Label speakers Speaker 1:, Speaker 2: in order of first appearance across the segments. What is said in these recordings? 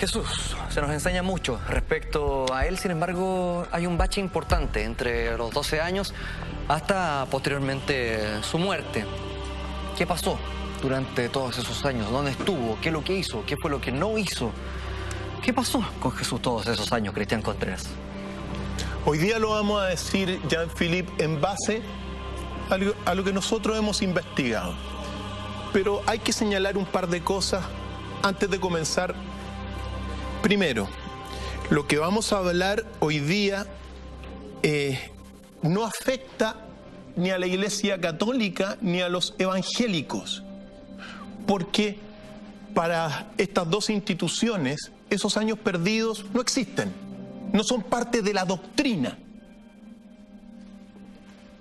Speaker 1: Jesús se nos enseña mucho respecto a él, sin embargo hay un bache importante entre los 12 años hasta posteriormente su muerte. ¿Qué pasó durante todos esos años? ¿Dónde estuvo? ¿Qué es lo que hizo? ¿Qué fue lo que no hizo? ¿Qué pasó con Jesús todos esos años, Cristian Contreras?
Speaker 2: Hoy día lo vamos a decir, Jean-Philippe, en base a lo que nosotros hemos investigado. Pero hay que señalar un par de cosas antes de comenzar. Primero, lo que vamos a hablar hoy día no afecta ni a la Iglesia Católica ni a los evangélicos, porque para estas dos instituciones esos años perdidos no existen, no son parte de la doctrina,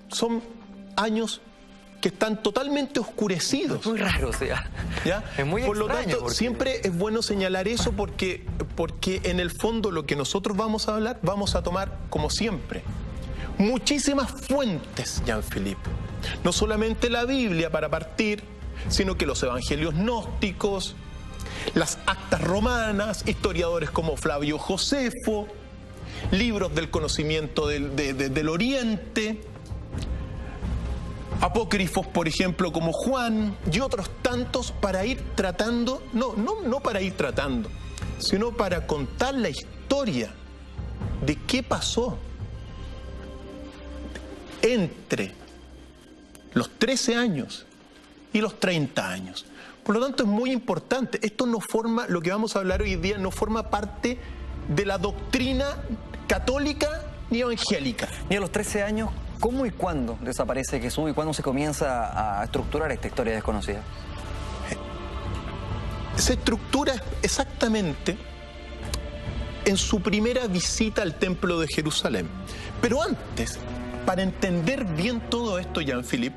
Speaker 2: son años que están totalmente oscurecidos.
Speaker 1: Es muy raro, o sea.
Speaker 2: ¿Ya?
Speaker 1: Es muy
Speaker 2: Por lo
Speaker 1: extraño,
Speaker 2: tanto,
Speaker 1: porque
Speaker 2: siempre es bueno señalar eso porque en el fondo lo que nosotros vamos a hablar, vamos a tomar, como siempre, muchísimas fuentes, Jean-Philippe. No solamente la Biblia para partir, sino que los evangelios gnósticos, las actas romanas, historiadores como Flavio Josefo, libros del conocimiento del Oriente, apócrifos, por ejemplo, como Juan y otros tantos, para ir tratando, no para ir tratando, sino para contar la historia de qué pasó entre los 13 años y los 30 años. Por lo tanto, es muy importante. Esto no forma, lo que vamos a hablar hoy día, no forma parte de la doctrina católica ni evangélica.
Speaker 1: Y a los 13 años, ¿cómo y cuándo desaparece Jesús y cuándo se comienza a estructurar esta historia desconocida?
Speaker 2: Se estructura exactamente en su primera visita al Templo de Jerusalén. Pero antes, para entender bien todo esto, Jean-Philippe,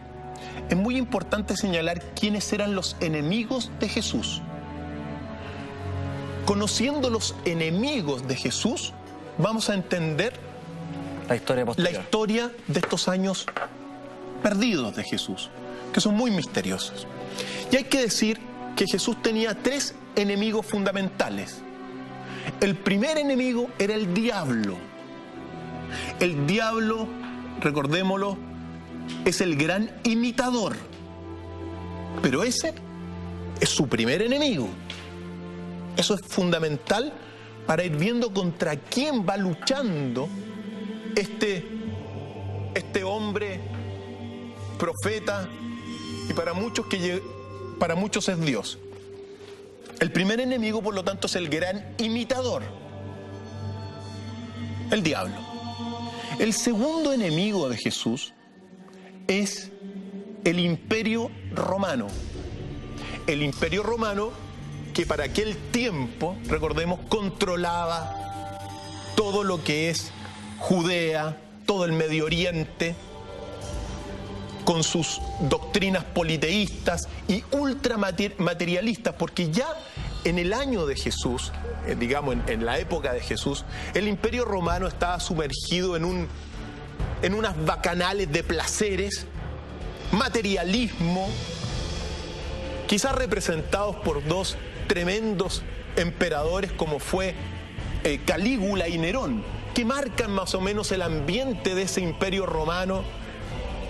Speaker 2: es muy importante señalar quiénes eran los enemigos de Jesús. Conociendo los enemigos de Jesús, vamos a entender
Speaker 1: la historia posterior.
Speaker 2: La historia de estos años perdidos de Jesús, que son muy misteriosos. Y hay que decir que Jesús tenía tres enemigos fundamentales. El primer enemigo era el diablo. El diablo, recordémoslo, es el gran imitador. Pero ese es su primer enemigo. Eso es fundamental para ir viendo contra quién va luchando este hombre profeta, y para muchos es Dios. El primer enemigo, por lo tanto, es el gran imitador, el diablo. El segundo enemigo de Jesús es el Imperio Romano. El Imperio Romano, que para aquel tiempo, recordemos, controlaba todo lo que es Judea, todo el Medio Oriente, con sus doctrinas politeístas y ultramaterialistas, porque ya en el año de Jesús, digamos en la época de Jesús, el Imperio Romano estaba sumergido en unas bacanales de placeres, materialismo, quizás representados por dos tremendos emperadores como fue Calígula y Nerón, que marcan más o menos el ambiente de ese imperio romano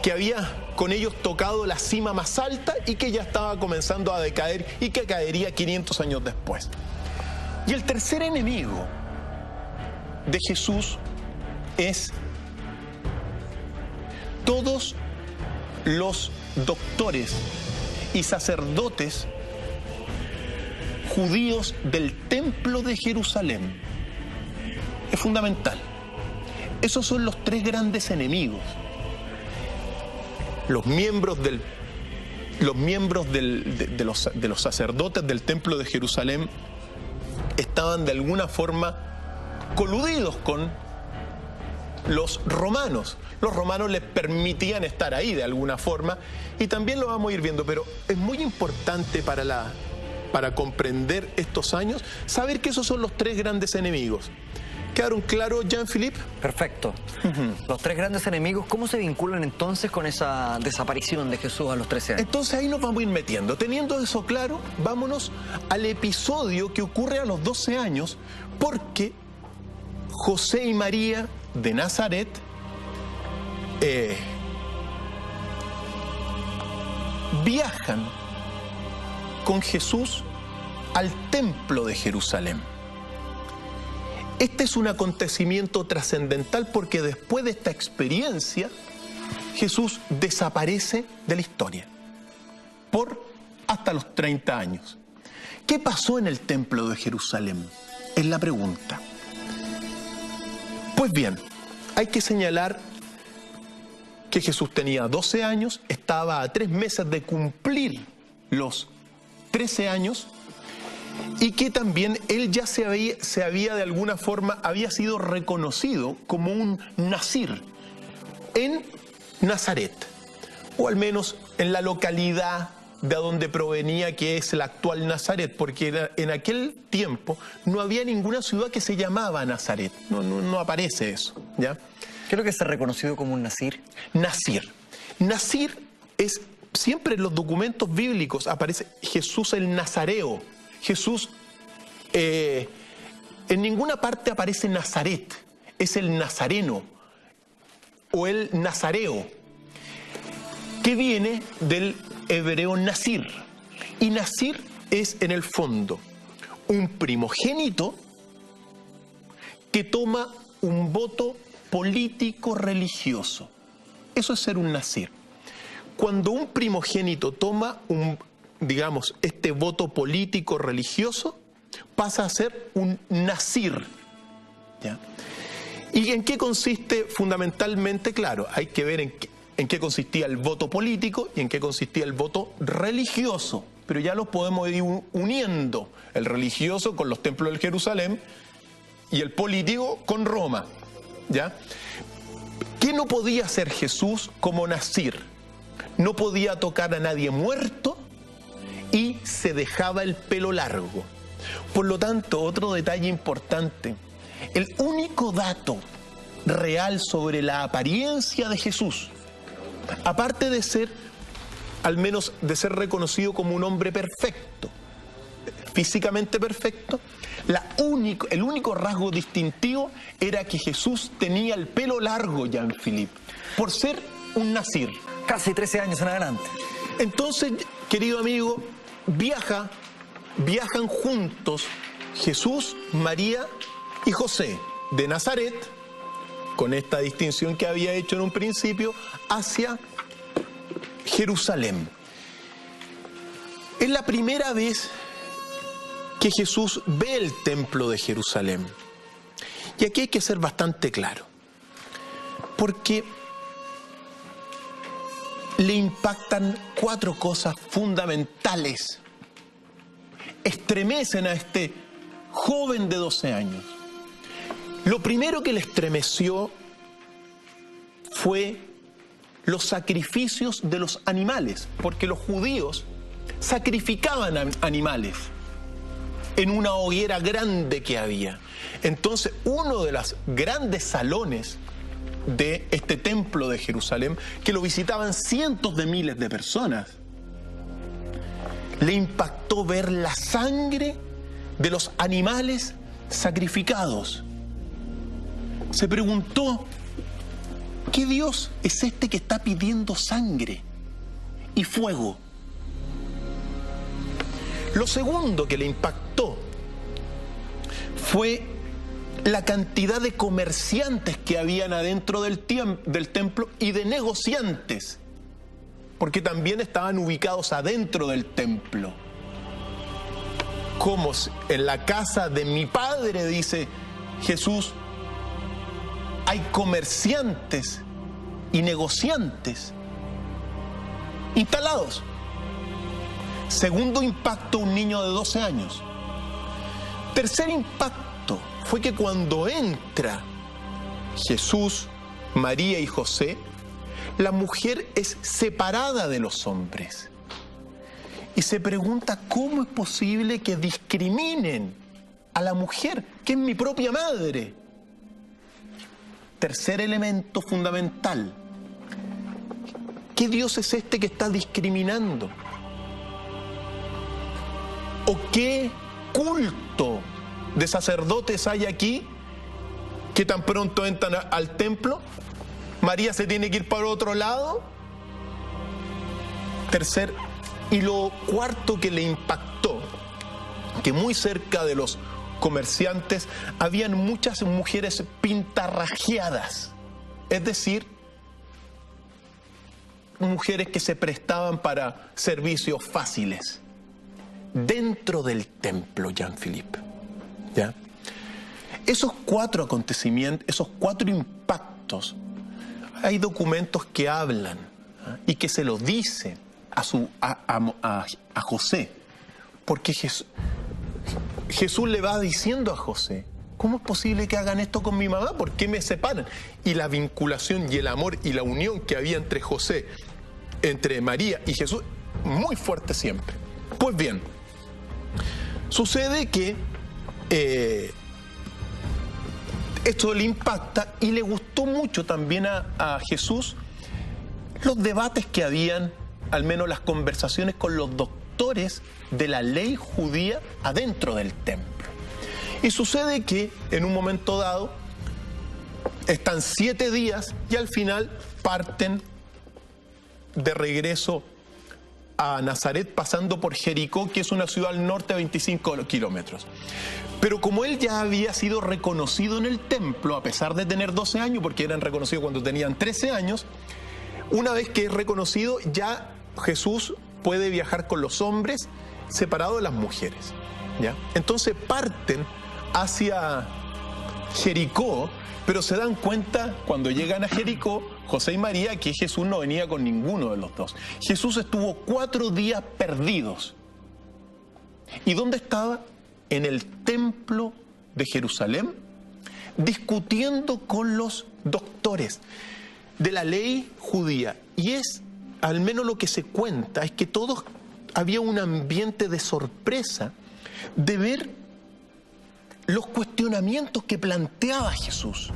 Speaker 2: que había con ellos tocado la cima más alta y que ya estaba comenzando a decaer y que caería 500 años después. Y el tercer enemigo de Jesús es todos los doctores y sacerdotes judíos del Templo de Jerusalén. Es fundamental. Esos son los tres grandes enemigos. Los miembros de los sacerdotes del Templo de Jerusalén estaban de alguna forma coludidos con los romanos. Los romanos les permitían estar ahí de alguna forma, y también lo vamos a ir viendo, pero es muy importante para comprender estos años saber que esos son los tres grandes enemigos. ¿Quedaron claros, Jean-Philippe?
Speaker 1: Perfecto. Los tres grandes enemigos, ¿cómo se vinculan entonces con esa desaparición de Jesús a los 13 años?
Speaker 2: Entonces ahí nos vamos a ir metiendo. Teniendo eso claro, vámonos al episodio que ocurre a los 12 años, porque José y María de Nazaret viajan con Jesús al templo de Jerusalén. Este es un acontecimiento trascendental porque después de esta experiencia, Jesús desaparece de la historia por hasta los 30 años. ¿Qué pasó en el templo de Jerusalén? Es la pregunta. Pues bien, hay que señalar que Jesús tenía 12 años, estaba a 3 meses de cumplir los 13 años, y que también él ya se había de alguna forma, había sido reconocido como un nazir en Nazaret, o al menos en la localidad de donde provenía, que es el actual Nazaret, porque en aquel tiempo no había ninguna ciudad que se llamaba Nazaret, no aparece eso, ¿ya?
Speaker 1: ¿Qué es lo que se ha reconocido como un nazir?
Speaker 2: Nazir. Nazir es, siempre en los documentos bíblicos aparece Jesús el Nazareo. Jesús, en ninguna parte aparece Nazaret, es el Nazareno o el Nazareo, que viene del hebreo Nazir. Y Nazir es, en el fondo, un primogénito que toma un voto político religioso. Eso es ser un nazir. Cuando un primogénito toma digamos, este voto político religioso, pasa a ser un nazir, ¿ya? ¿Y en qué consiste fundamentalmente? Claro, hay que ver en qué consistía el voto político y en qué consistía el voto religioso, pero ya los podemos ir uniendo, el religioso con los templos del Jerusalén y el político con Roma, ¿ya? ¿Qué no podía hacer Jesús como nazir? No podía tocar a nadie muerto y se dejaba el pelo largo. Por lo tanto, otro detalle importante, el único dato real sobre la apariencia de Jesús, aparte de ser, al menos de ser reconocido como un hombre perfecto, físicamente perfecto, el único rasgo distintivo era que Jesús tenía el pelo largo, Jean-Philippe, por ser un nazir.
Speaker 1: Casi 13 años en adelante.
Speaker 2: Entonces, querido amigo, viajan juntos Jesús, María y José de Nazaret, con esta distinción que había hecho en un principio, hacia Jerusalén. Es la primera vez que Jesús ve el templo de Jerusalén. Y aquí hay que ser bastante claro, porque le impactan 4 cosas fundamentales. Estremecen a este joven de 12 años. Lo primero que le estremeció fue los sacrificios de los animales, porque los judíos sacrificaban animales en una hoguera grande que había. Entonces, uno de los grandes salones de este templo de Jerusalén, que lo visitaban cientos de miles de personas, le impactó ver la sangre de los animales sacrificados. Se preguntó, ¿qué Dios es este que está pidiendo sangre y fuego? Lo segundo que le impactó fue la cantidad de comerciantes que habían adentro del templo y de negociantes, porque también estaban ubicados adentro del templo. Como en la casa de mi Padre, dice Jesús, hay comerciantes y negociantes instalados. Segundo impacto, un niño de 12 años. Tercer impacto fue que cuando entra Jesús, María y José, la mujer es separada de los hombres. Y se pregunta, ¿cómo es posible que discriminen a la mujer, que es mi propia madre? tercer elemento fundamental. ¿Qué Dios es este que está discriminando? ¿O qué culto de sacerdotes hay aquí que tan pronto entran al templo? ¿María se tiene que ir para otro lado? Tercer, y lo cuarto que le impactó, que muy cerca de los comerciantes habían muchas mujeres pintarrajeadas, es decir, mujeres que se prestaban para servicios fáciles dentro del templo, Jean-Philippe. ¿Ya? Esos cuatro acontecimientos, esos cuatro impactos, hay documentos que hablan, ¿eh? Y que se lo dicen a José, porque Jesús le va diciendo a José: ¿cómo es posible que hagan esto con mi mamá? ¿Por qué me separan? Y la vinculación y el amor y la unión que había entre José, entre María y Jesús, muy fuerte siempre. Pues bien, sucede que esto le impacta y le gustó mucho también a Jesús los debates que habían, al menos las conversaciones con los doctores de la ley judía adentro del templo. Y sucede que en un momento dado están 7 días y al final parten de regreso a Nazaret, pasando por Jericó, que es una ciudad al norte a 25 kilómetros. Pero como él ya había sido reconocido en el templo, a pesar de tener 12 años, porque eran reconocidos cuando tenían 13 años, una vez que es reconocido, ya Jesús puede viajar con los hombres separado de las mujeres, ¿ya? Entonces parten hacia Jericó, pero se dan cuenta cuando llegan a Jericó, José y María, que Jesús no venía con ninguno de los dos. Jesús estuvo 4 días perdidos. ¿Y dónde estaba? En el templo de Jerusalén, discutiendo con los doctores de la ley judía. Y es, al menos lo que se cuenta, es que todos había un ambiente de sorpresa de ver los cuestionamientos que planteaba Jesús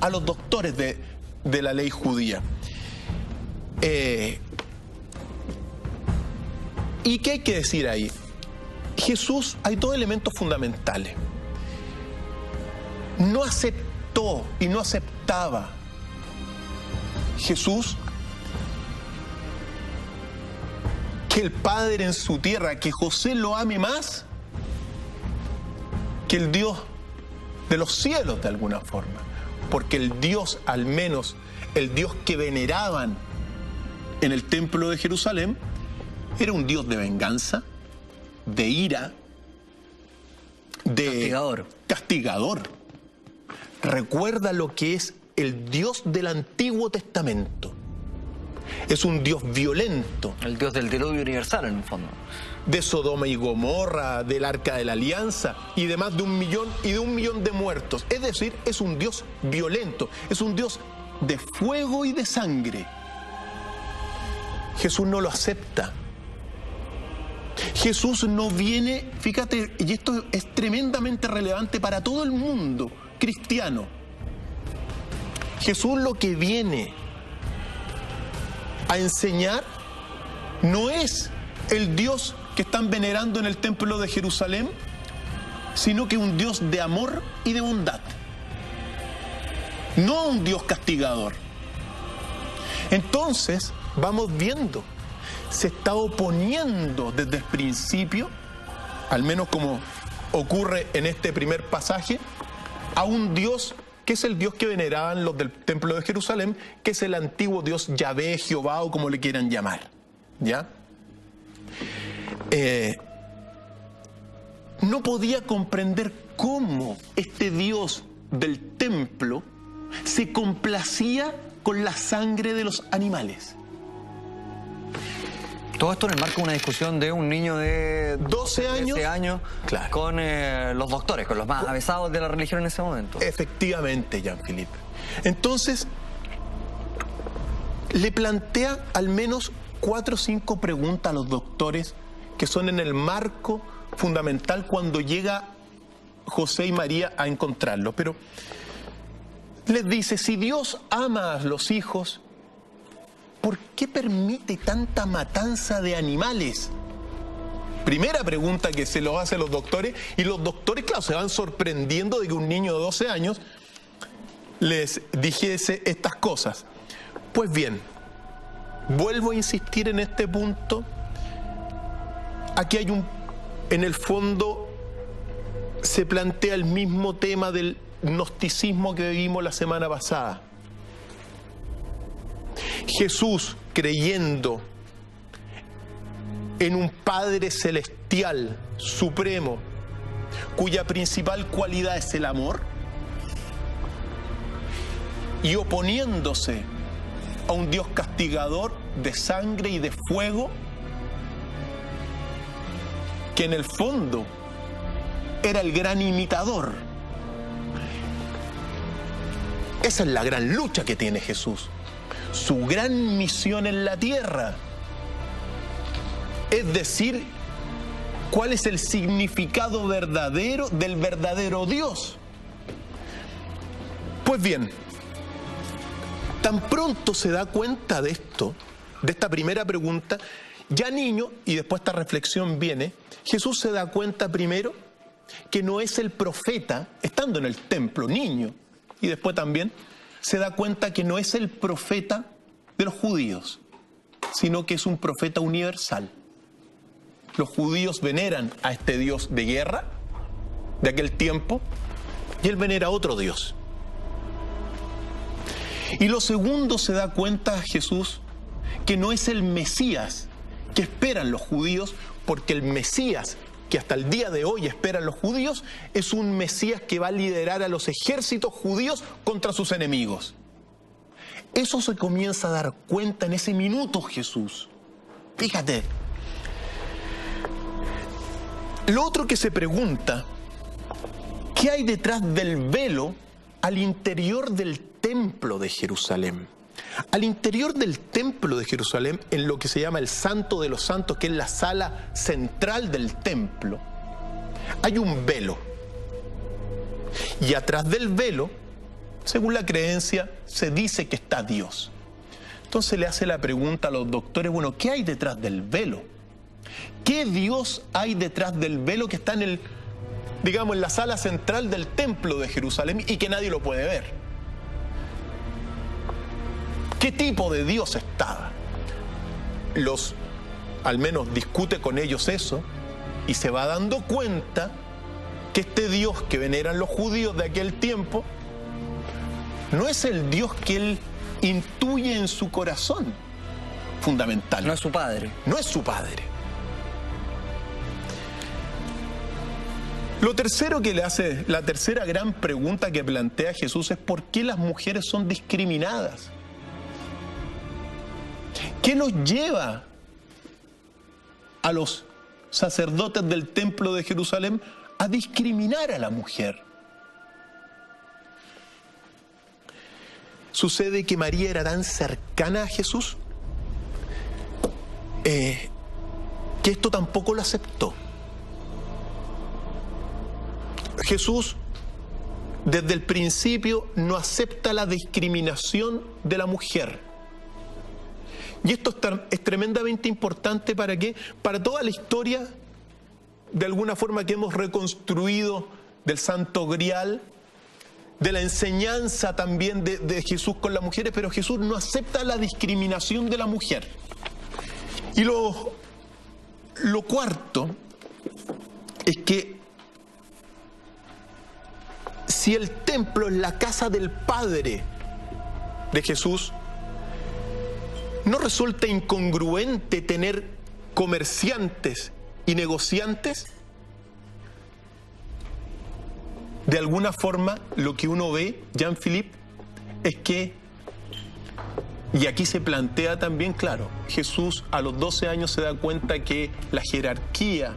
Speaker 2: a los doctores de la ley judía. ¿Y qué hay que decir ahí? Jesús, hay 2 elementos fundamentales. No aceptó y no aceptaba Jesús que el Padre en su tierra, que José lo ame más que el Dios de los cielos de alguna forma. Porque el Dios, al menos el Dios que veneraban en el templo de Jerusalén, era un Dios de venganza, de ira, de castigador. Recuerda lo que es el Dios del Antiguo Testamento. Es un Dios violento.
Speaker 1: El Dios del diluvio universal, en el fondo.
Speaker 2: De Sodoma y Gomorra, del Arca de la Alianza y de más de 1 millón de muertos. Es decir, es un Dios violento, es un Dios de fuego y de sangre. Jesús no lo acepta. Jesús no viene, fíjate, y esto es tremendamente relevante para todo el mundo cristiano. Jesús lo que viene a enseñar no es el Dios que están venerando en el templo de Jerusalén, sino que un Dios de amor y de bondad, no un Dios castigador. Entonces vamos viendo, se está oponiendo desde el principio, al menos como ocurre en este primer pasaje, a un Dios que es el Dios que veneraban los del templo de Jerusalén, que es el antiguo Dios Yahvé, Jehová o como le quieran llamar, ¿ya? No podía comprender cómo este Dios del templo se complacía con la sangre de los animales.
Speaker 1: Todo esto en el marco de una discusión de un niño de
Speaker 2: 12 años claro,
Speaker 1: con los doctores, con los más avesados de la religión en ese momento.
Speaker 2: Efectivamente, Jean-Philippe. Entonces, le plantea al menos 4 o 5 preguntas a los doctores que son en el marco fundamental cuando llega José y María a encontrarlo. Pero les dice, si Dios ama a los hijos, ¿por qué permite tanta matanza de animales? Primera pregunta que se lo hacen los doctores, y los doctores, claro, se van sorprendiendo de que un niño de 12 años les dijese estas cosas. Pues bien, vuelvo a insistir en este punto. Aquí hay en el fondo, se plantea el mismo tema del gnosticismo que vivimos la semana pasada. Jesús, creyendo en un Padre celestial, supremo, cuya principal cualidad es el amor, y oponiéndose a un Dios castigador de sangre y de fuego, que en el fondo era el gran imitador. Esa es la gran lucha que tiene Jesús. Su gran misión en la tierra es decir, cuál es el significado verdadero del verdadero Dios. Pues bien, tan pronto se da cuenta de esto, de esta primera pregunta, ya niño, y después esta reflexión viene, Jesús se da cuenta primero que no es el profeta, estando en el templo, niño, y después también se da cuenta que no es el profeta de los judíos, sino que es un profeta universal. Los judíos veneran a este Dios de guerra de aquel tiempo, y él venera a otro Dios. Y lo segundo, se da cuenta Jesús que no es el Mesías que esperan los judíos, porque el Mesías que hasta el día de hoy esperan los judíos es un Mesías que va a liderar a los ejércitos judíos contra sus enemigos. Eso se comienza a dar cuenta en ese minuto Jesús. Fíjate. Lo otro que se pregunta, ¿qué hay detrás del velo al interior del templo de Jerusalén? Al interior del templo de Jerusalén, en lo que se llama el Santo de los Santos, que es la sala central del templo, hay un velo. Y atrás del velo, según la creencia, se dice que está Dios. Entonces le hace la pregunta a los doctores, bueno, ¿qué hay detrás del velo? ¿Qué Dios hay detrás del velo que está en la sala central del templo de Jerusalén y que nadie lo puede ver? ¿Qué tipo de Dios estaba? Al menos discute con ellos eso, y se va dando cuenta que este Dios que veneran los judíos de aquel tiempo no es el Dios que él intuye en su corazón fundamental.
Speaker 1: No es su padre.
Speaker 2: No es su padre. Lo tercero que le hace, la tercera gran pregunta que plantea Jesús es ¿por qué las mujeres son discriminadas? ¿Qué nos lleva a los sacerdotes del templo de Jerusalén a discriminar a la mujer? Sucede que María era tan cercana a Jesús que esto tampoco lo aceptó. Jesús desde el principio no acepta la discriminación de la mujer. Y esto es tremendamente importante ¿para qué? Para toda la historia, de alguna forma, que hemos reconstruido del Santo Grial, de la enseñanza también de Jesús con las mujeres, pero Jesús no acepta la discriminación de la mujer. Y lo cuarto es que si el templo es la casa del Padre de Jesús, ¿no resulta incongruente tener comerciantes y negociantes? De alguna forma, lo que uno ve, Jean-Philippe, es que, y aquí se plantea también, claro, Jesús a los 12 años se da cuenta que la jerarquía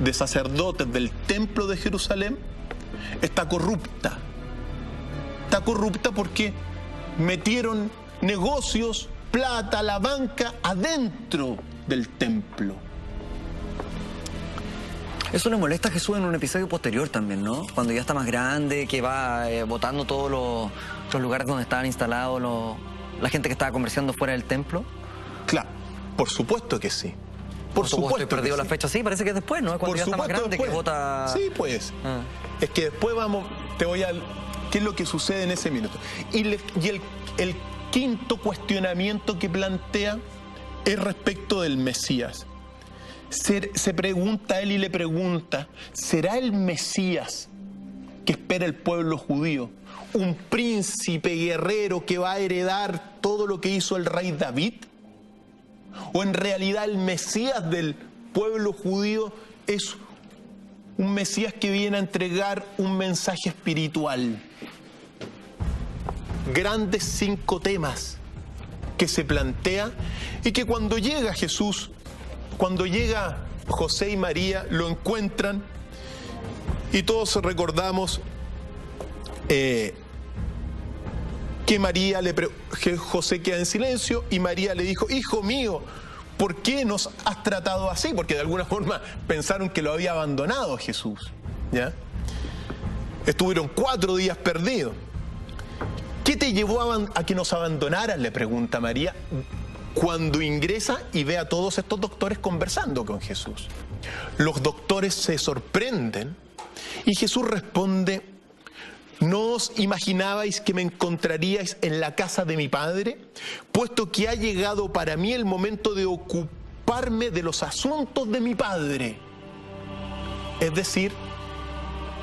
Speaker 2: de sacerdotes del templo de Jerusalén está corrupta. Está corrupta porque metieron negocios, plata, la banca adentro del templo.
Speaker 1: Eso le molesta a Jesús en un episodio posterior también, ¿no? Cuando ya está más grande, que va botando todos los lugares donde estaban instalados la gente que estaba comerciando fuera del templo.
Speaker 2: Claro, por supuesto que sí. Por supuesto.
Speaker 1: Estoy perdido la fecha, sí, parece que es después, ¿no? Es cuando
Speaker 2: Por
Speaker 1: ya está más grande
Speaker 2: después.
Speaker 1: que vota...
Speaker 2: Sí, pues. Es que después ¿qué es lo que sucede en ese minuto? Y el quinto cuestionamiento que plantea es respecto del Mesías. Se pregunta él y le pregunta, ¿será el Mesías que espera el pueblo judío un príncipe guerrero que va a heredar todo lo que hizo el rey David? ¿O en realidad el Mesías del pueblo judío es un Mesías que viene a entregar un mensaje espiritual? Grandes 5 temas que se plantea y que cuando llega Jesús, cuando llega José y María, lo encuentran y todos recordamos que José queda en silencio y María le dijo, hijo mío, ¿por qué nos has tratado así? Porque de alguna forma pensaron que lo había abandonado Jesús, ¿ya? Estuvieron 4 días perdidos. ¿Qué te llevó a que nos abandonaras?, le pregunta María, cuando ingresa y ve a todos estos doctores conversando con Jesús. Los doctores se sorprenden y Jesús responde, ¿no os imaginabais que me encontraríais en la casa de mi Padre? Puesto que ha llegado para mí el momento de ocuparme de los asuntos de mi Padre. Es decir,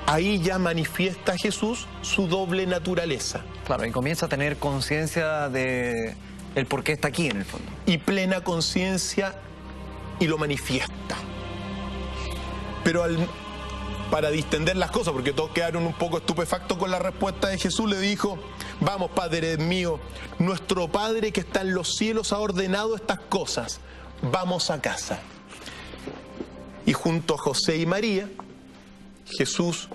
Speaker 2: ahí ya manifiesta Jesús su doble naturaleza.
Speaker 1: Claro, y comienza a tener conciencia de el por qué está aquí en el fondo.
Speaker 2: Y plena conciencia y lo manifiesta. Pero para distender las cosas, porque todos quedaron un poco estupefactos con la respuesta de Jesús, le dijo, vamos, Padre mío, nuestro Padre que está en los cielos ha ordenado estas cosas, vamos a casa. Y junto a José y María, Jesús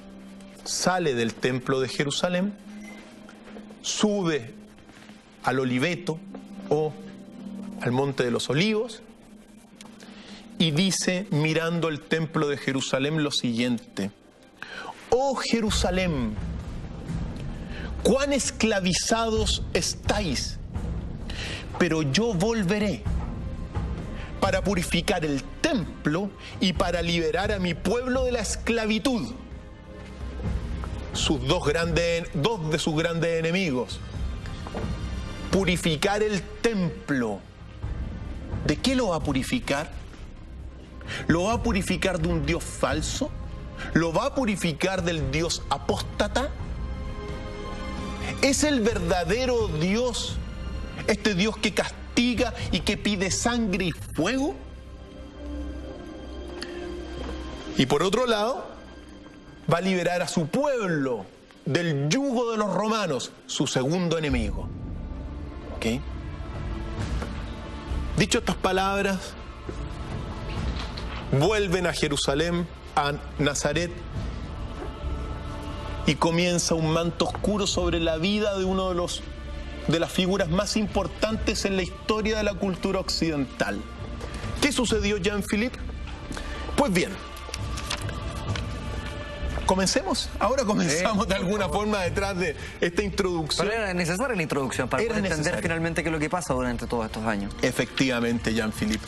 Speaker 2: sale del templo de Jerusalén, sube al Oliveto o al Monte de los Olivos y dice, mirando el templo de Jerusalén, lo siguiente: oh Jerusalén, cuán esclavizados estáis, pero yo volveré para purificar el templo y para liberar a mi pueblo de la esclavitud. Dos de sus grandes enemigos. Purificar el templo. ¿De qué lo va a purificar? ¿Lo va a purificar de un Dios falso? ¿Lo va a purificar del Dios apóstata? ¿Es el verdadero Dios, este Dios que castiga y que pide sangre y fuego? Y por otro lado, va a liberar a su pueblo del yugo de los romanos, su segundo enemigo. ¿Ok? Dicho estas palabras, vuelven a Jerusalén, a Nazaret, y comienza un manto oscuro sobre la vida de uno de las figuras más importantes en la historia de la cultura occidental. ¿Qué sucedió, Jean-Philippe? Pues bien, comencemos. Ahora comenzamos de alguna forma detrás de esta introducción.
Speaker 1: Pero era necesaria la introducción para poder entender finalmente qué es lo que pasa durante todos estos años.
Speaker 2: Efectivamente, Jean-Philippe.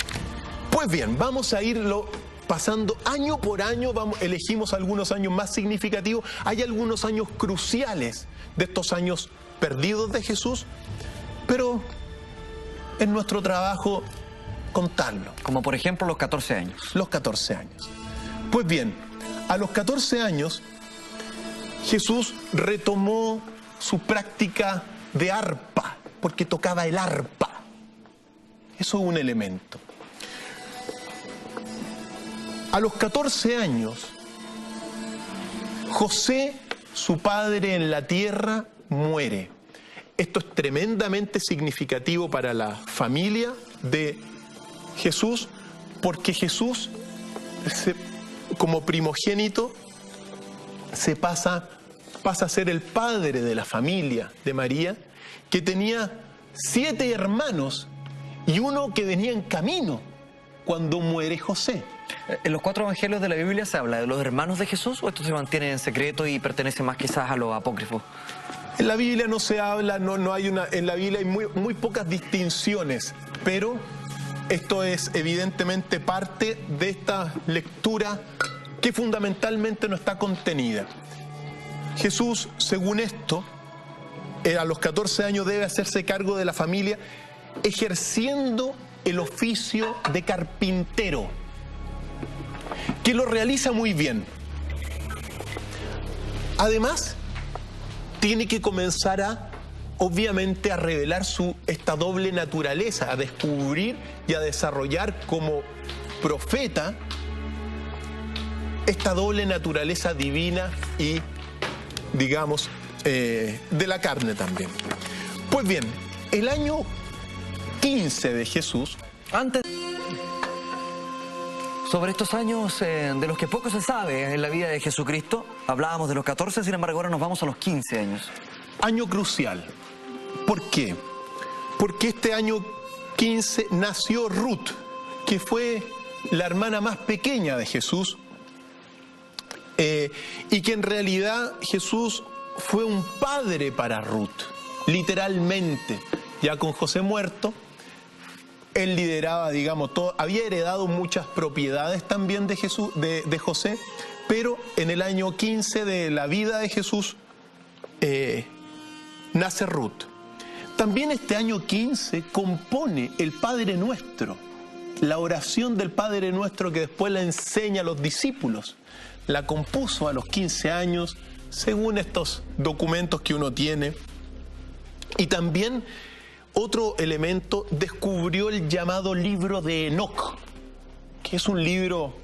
Speaker 2: Pues bien, vamos a irlo pasando año por año, elegimos algunos años más significativos. Hay algunos años cruciales de estos años perdidos de Jesús, pero es nuestro trabajo contarlo.
Speaker 1: Como por ejemplo los 14 años.
Speaker 2: Los 14 años. Pues bien, a los 14 años, Jesús retomó su práctica de arpa, porque tocaba el arpa. Eso es un elemento. A los 14 años, José, su padre en la tierra, muere. Esto es tremendamente significativo para la familia de Jesús, porque Jesús, como primogénito, pasa a ser el padre de la familia de María, que tenía 7 hermanos y uno que venía en camino cuando muere José.
Speaker 1: ¿En los 4 evangelios de la Biblia se habla de los hermanos de Jesús o esto se mantiene en secreto y pertenece más quizás a los apócrifos?
Speaker 2: En la Biblia no se habla, no hay en la Biblia hay muy pocas distinciones, pero esto es evidentemente parte de esta lectura que fundamentalmente no está contenida. Jesús, según esto, a los 14 años debe hacerse cargo de la familia, ejerciendo el oficio de carpintero, que lo realiza muy bien. Además, tiene que comenzar obviamente a revelar esta doble naturaleza, a descubrir y a desarrollar como profeta esta doble naturaleza divina y, digamos, de la carne también. Pues bien, el año 15 de Jesús,
Speaker 1: Sobre estos años de los que poco se sabe en la vida de Jesucristo, hablábamos de los 14, sin embargo ahora nos vamos a los 15 años.
Speaker 2: Año crucial. ¿Por qué? Porque este año 15 nació Ruth, que fue la hermana más pequeña de Jesús, y que en realidad Jesús fue un padre para Ruth, literalmente. Ya con José muerto, él lideraba, digamos, todo, había heredado muchas propiedades también de José, pero en el año 15 de la vida de Jesús nace Ruth. También este año 15 compone el Padre Nuestro, la oración del Padre Nuestro que después la enseña a los discípulos. La compuso a los 15 años, según estos documentos que uno tiene. Y también otro elemento, descubrió el llamado libro de Enoc, que es un libro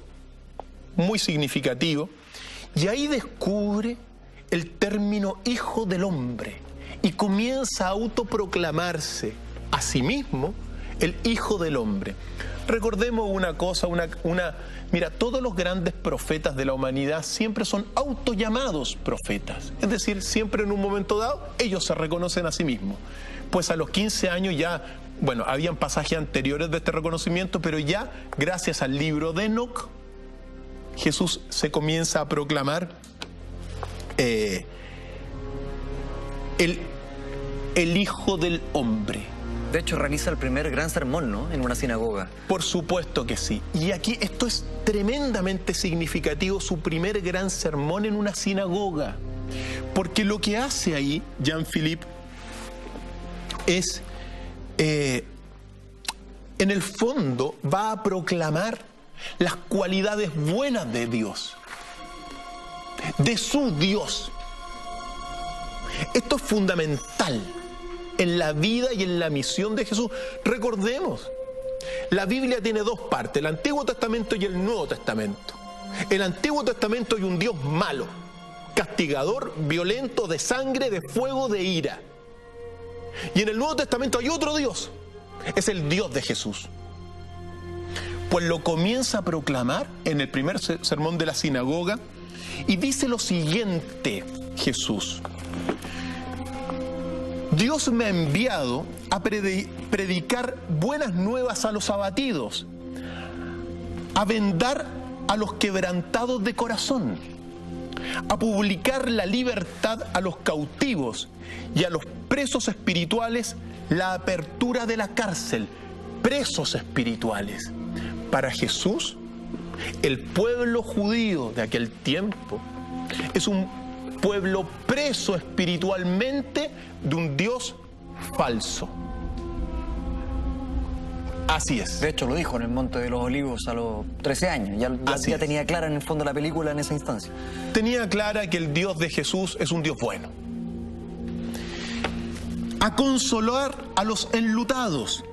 Speaker 2: muy significativo, y ahí descubre el término hijo del hombre y comienza a autoproclamarse a sí mismo el hijo del hombre. Recordemos una cosa, mira, todos los grandes profetas de la humanidad siempre son autollamados profetas, es decir, siempre en un momento dado ellos se reconocen a sí mismos. Pues a los 15 años ya, bueno, habían pasajes anteriores de este reconocimiento, pero ya, gracias al libro de Enoc, Jesús se comienza a proclamar el Hijo del Hombre.
Speaker 1: De hecho, realiza el primer gran sermón, ¿no?, en una sinagoga.
Speaker 2: Por supuesto que sí. Y aquí esto es tremendamente significativo, su primer gran sermón en una sinagoga. Porque lo que hace ahí Jean-Philippe es, en el fondo, va a proclamar las cualidades buenas de Dios, de su Dios. Esto es fundamental en la vida y en la misión de Jesús. Recordemos, la Biblia tiene dos partes, el Antiguo Testamento y el Nuevo Testamento. En el Antiguo Testamento hay un Dios malo, castigador, violento, de sangre, de fuego, de ira. Y en el Nuevo Testamento hay otro Dios, es el Dios de Jesús. Pues lo comienza a proclamar en el primer sermón de la sinagoga y dice lo siguiente, Jesús: Dios me ha enviado a predicar buenas nuevas a los abatidos, a vendar a los quebrantados de corazón, a publicar la libertad a los cautivos y a los presos espirituales la apertura de la cárcel. Presos espirituales. Para Jesús, el pueblo judío de aquel tiempo es un pueblo preso espiritualmente de un Dios falso. Así es.
Speaker 1: De hecho, lo dijo en el Monte de los Olivos a los 13 años. Ya tenía clara en el fondo la película en esa instancia.
Speaker 2: Tenía clara que el Dios de Jesús es un Dios bueno. A consolar a los enlutados,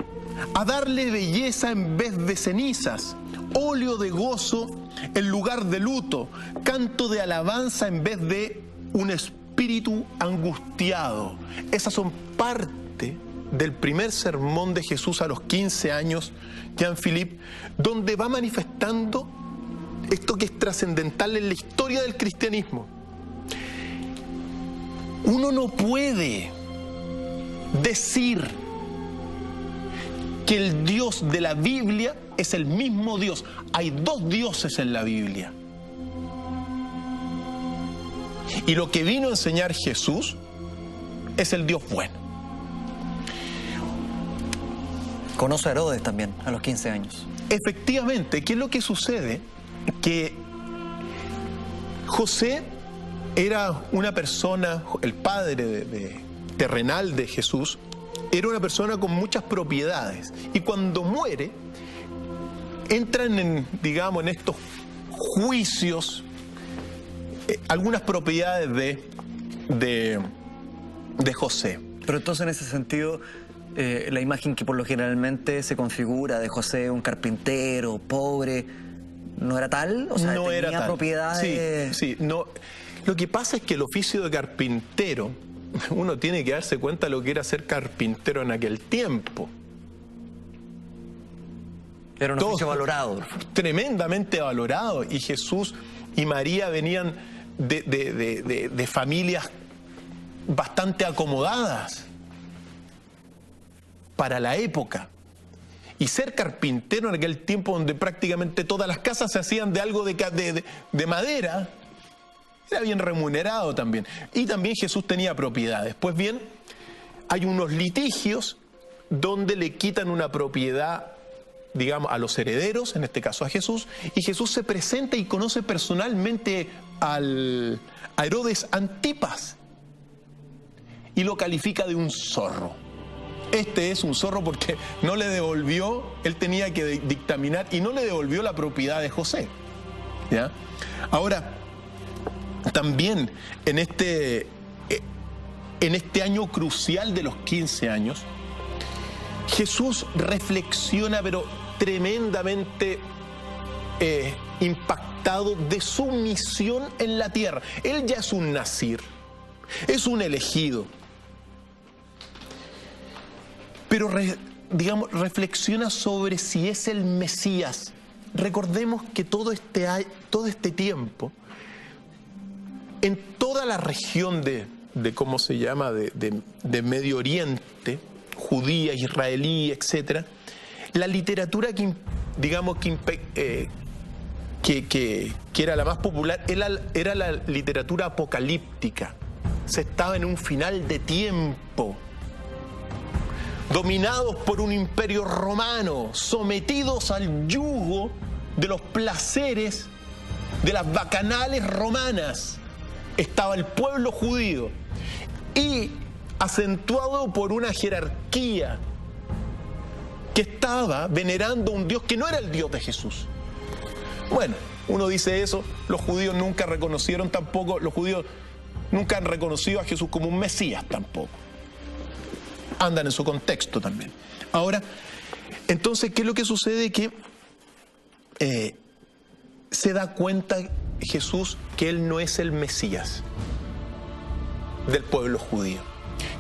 Speaker 2: a darle belleza en vez de cenizas, óleo de gozo en lugar de luto, canto de alabanza en vez de un espíritu angustiado. Esas son parte del primer sermón de Jesús a los 15 años, Jean-Philippe, donde va manifestando esto que es trascendental en la historia del cristianismo. Uno no puede decir que el Dios de la Biblia es el mismo Dios. Hay dos dioses en la Biblia. Y lo que vino a enseñar Jesús es el Dios bueno.
Speaker 1: Conoce a Herodes también, a los 15 años.
Speaker 2: Efectivamente, ¿qué es lo que sucede? Que José era una persona, el padre terrenal de Jesús, era una persona con muchas propiedades. Y cuando muere, entran en, digamos, en estos juicios algunas propiedades de José.
Speaker 1: Pero entonces, en ese sentido, la imagen que por lo generalmente se configura de José, un carpintero, pobre, ¿no era tal? O sea,
Speaker 2: no
Speaker 1: tenía
Speaker 2: era tal.
Speaker 1: propiedades...
Speaker 2: Sí, no. Lo que pasa es que el oficio de carpintero, uno tiene que darse cuenta de lo que era ser carpintero en aquel tiempo.
Speaker 1: Era un oficio valorado.
Speaker 2: Tremendamente valorado. Y Jesús y María venían de familias bastante acomodadas para la época. Y ser carpintero en aquel tiempo donde prácticamente todas las casas se hacían de algo de madera, era bien remunerado también. Y también Jesús tenía propiedades. Pues bien, hay unos litigios donde le quitan una propiedad, digamos, a los herederos, en este caso a Jesús, y Jesús se presenta y conoce personalmente a Herodes Antipas y lo califica de un zorro. Este es un zorro porque no le devolvió, él tenía que dictaminar y no le devolvió la propiedad de José. ¿Ya? Ahora, también en este año crucial de los 15 años, Jesús reflexiona, pero tremendamente impactado de su misión en la tierra. Él ya es un nazir, es un elegido. Pero, digamos, reflexiona sobre si es el Mesías. Recordemos que todo este tiempo, en toda la región de ¿cómo se llama?, de Medio Oriente, judía, israelí, etcétera, la literatura que era la más popular era la literatura apocalíptica. Se estaba en un final de tiempo, dominados por un imperio romano, sometidos al yugo de los placeres de las bacanales romanas. Estaba el pueblo judío y acentuado por una jerarquía que estaba venerando a un Dios que no era el Dios de Jesús. Bueno, uno dice eso, los judíos nunca reconocieron tampoco, los judíos nunca han reconocido a Jesús como un Mesías tampoco. Andan en su contexto también. Ahora, entonces, ¿qué es lo que sucede? Que se da cuenta Jesús que Él no es el Mesías del pueblo judío,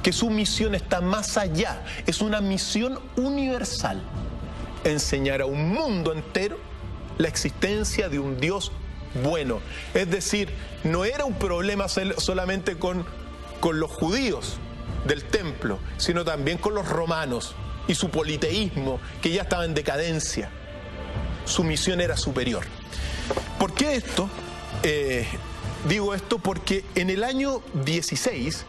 Speaker 2: que su misión está más allá, es una misión universal, enseñar a un mundo entero la existencia de un Dios bueno. Es decir, no era un problema solamente con los judíos del templo, sino también con los romanos y su politeísmo, que ya estaba en decadencia. Su misión era superior. ¿Por qué esto? Digo esto porque en el año 16,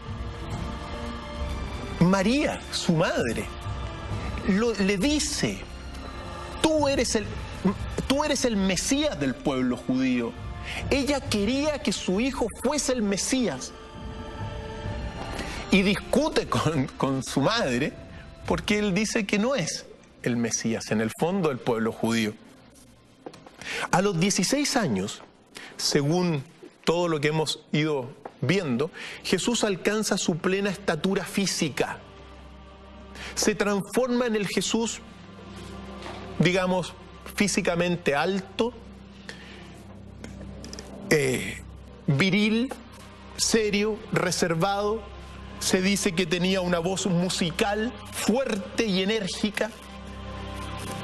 Speaker 2: María, su madre, le dice: tú eres el Mesías del pueblo judío. Ella quería que su hijo fuese el Mesías. Y discute con su madre porque él dice que no es el Mesías, en el fondo, del pueblo judío. A los 16 años, según todo lo que hemos ido viendo, Jesús alcanza su plena estatura física. Se transforma en el Jesús, digamos, físicamente alto, viril, serio, reservado. Se dice que tenía una voz musical fuerte y enérgica,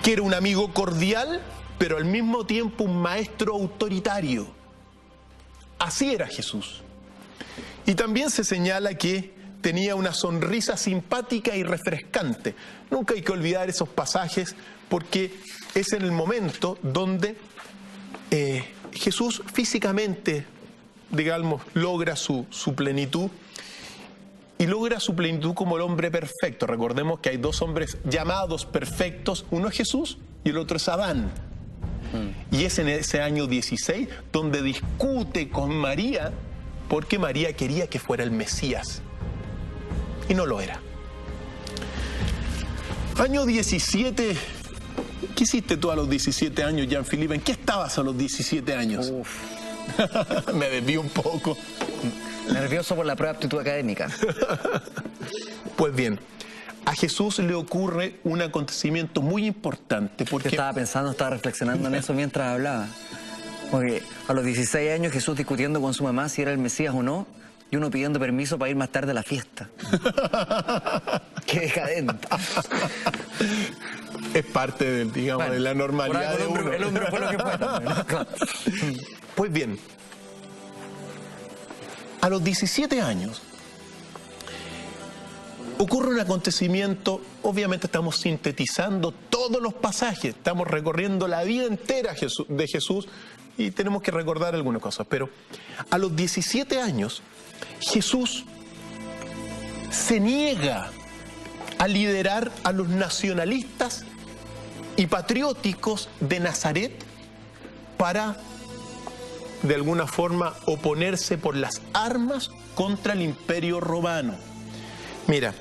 Speaker 2: que era un amigo cordial, pero al mismo tiempo un maestro autoritario. Así era Jesús. Y también se señala que tenía una sonrisa simpática y refrescante. Nunca hay que olvidar esos pasajes porque es en el momento donde Jesús físicamente, digamos, logra su plenitud. Y logra su plenitud como el hombre perfecto. Recordemos que hay dos hombres llamados perfectos. Uno es Jesús y el otro es Adán. Y es en ese año 16 donde discute con María porque María quería que fuera el Mesías. Y no lo era. Año 17. ¿Qué hiciste tú a los 17 años, Jean-Philippe? ¿En qué estabas a los 17 años? Me desvío un poco.
Speaker 1: Nervioso por la prueba de aptitud académica.
Speaker 2: Pues bien, a Jesús le ocurre un acontecimiento muy importante porque...
Speaker 1: Yo estaba reflexionando en eso mientras hablaba. Porque a los 16 años Jesús discutiendo con su mamá si era el Mesías o no, y uno pidiendo permiso para ir más tarde a la fiesta. ¡Qué decadente!
Speaker 2: Es parte del, digamos, bueno, de la normalidad de uno.
Speaker 1: El hombre fue lo que fue también, ¿no? Claro.
Speaker 2: Pues bien, a los 17 años ocurre un acontecimiento, obviamente estamos sintetizando todos los pasajes, estamos recorriendo la vida entera de Jesús y tenemos que recordar algunas cosas, pero a los 17 años Jesús se niega a liderar a los nacionalistas y patrióticos de Nazaret para, de alguna forma, oponerse por las armas contra el Imperio Romano. Mira,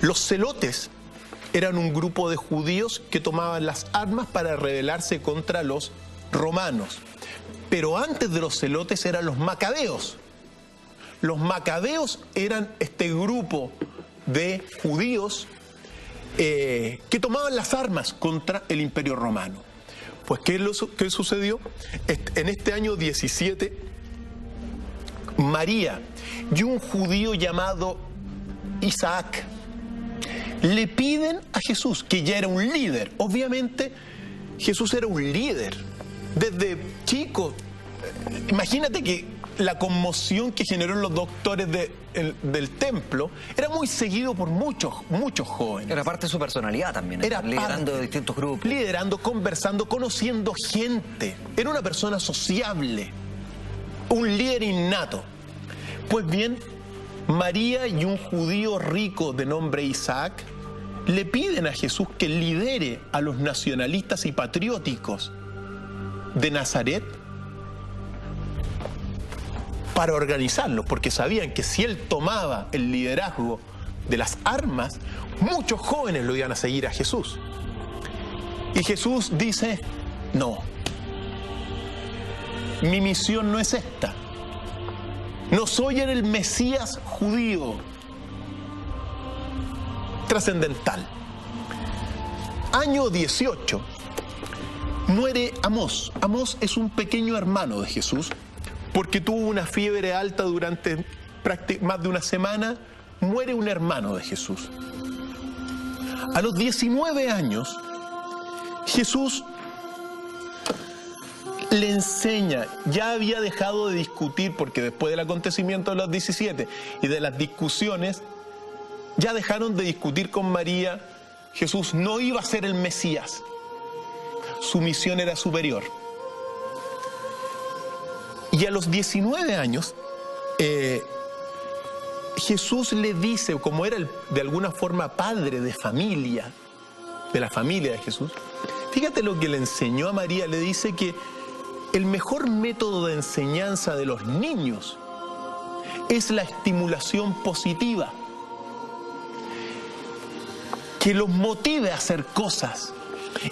Speaker 2: los celotes eran un grupo de judíos que tomaban las armas para rebelarse contra los romanos. Pero antes de los celotes eran los macabeos. Los macabeos eran este grupo de judíos que tomaban las armas contra el Imperio Romano. Pues, ¿qué sucedió? En este año 17, María y un judío llamado Isaac le piden a Jesús, que ya era un líder. Obviamente, Jesús era un líder. Desde chico, imagínate que la conmoción que generó en los doctores del templo era muy seguido por muchos jóvenes.
Speaker 1: Era parte de su personalidad también.
Speaker 2: Era
Speaker 1: liderando distintos grupos.
Speaker 2: Liderando, conversando, conociendo gente. Era una persona sociable. Un líder innato. Pues bien, María y un judío rico de nombre Isaac le piden a Jesús que lidere a los nacionalistas y patrióticos de Nazaret para organizarlos, porque sabían que si él tomaba el liderazgo de las armas, muchos jóvenes lo iban a seguir a Jesús. Y Jesús dice, no, mi misión no es esta. No soy el Mesías judío trascendental. Año 18, muere Amós. Amós es un pequeño hermano de Jesús, porque tuvo una fiebre alta durante más de una semana, muere un hermano de Jesús. A los 19 años, Jesús le enseña, ya había dejado de discutir, porque después del acontecimiento de los 17 y de las discusiones, ya dejaron de discutir con María. Jesús no iba a ser el Mesías, su misión era superior. Y a los 19 años, Jesús le dice, como era de alguna forma padre de familia, de la familia de Jesús, fíjate lo que le enseñó a María, le dice que el mejor método de enseñanza de los niños es la estimulación positiva, que los motive a hacer cosas,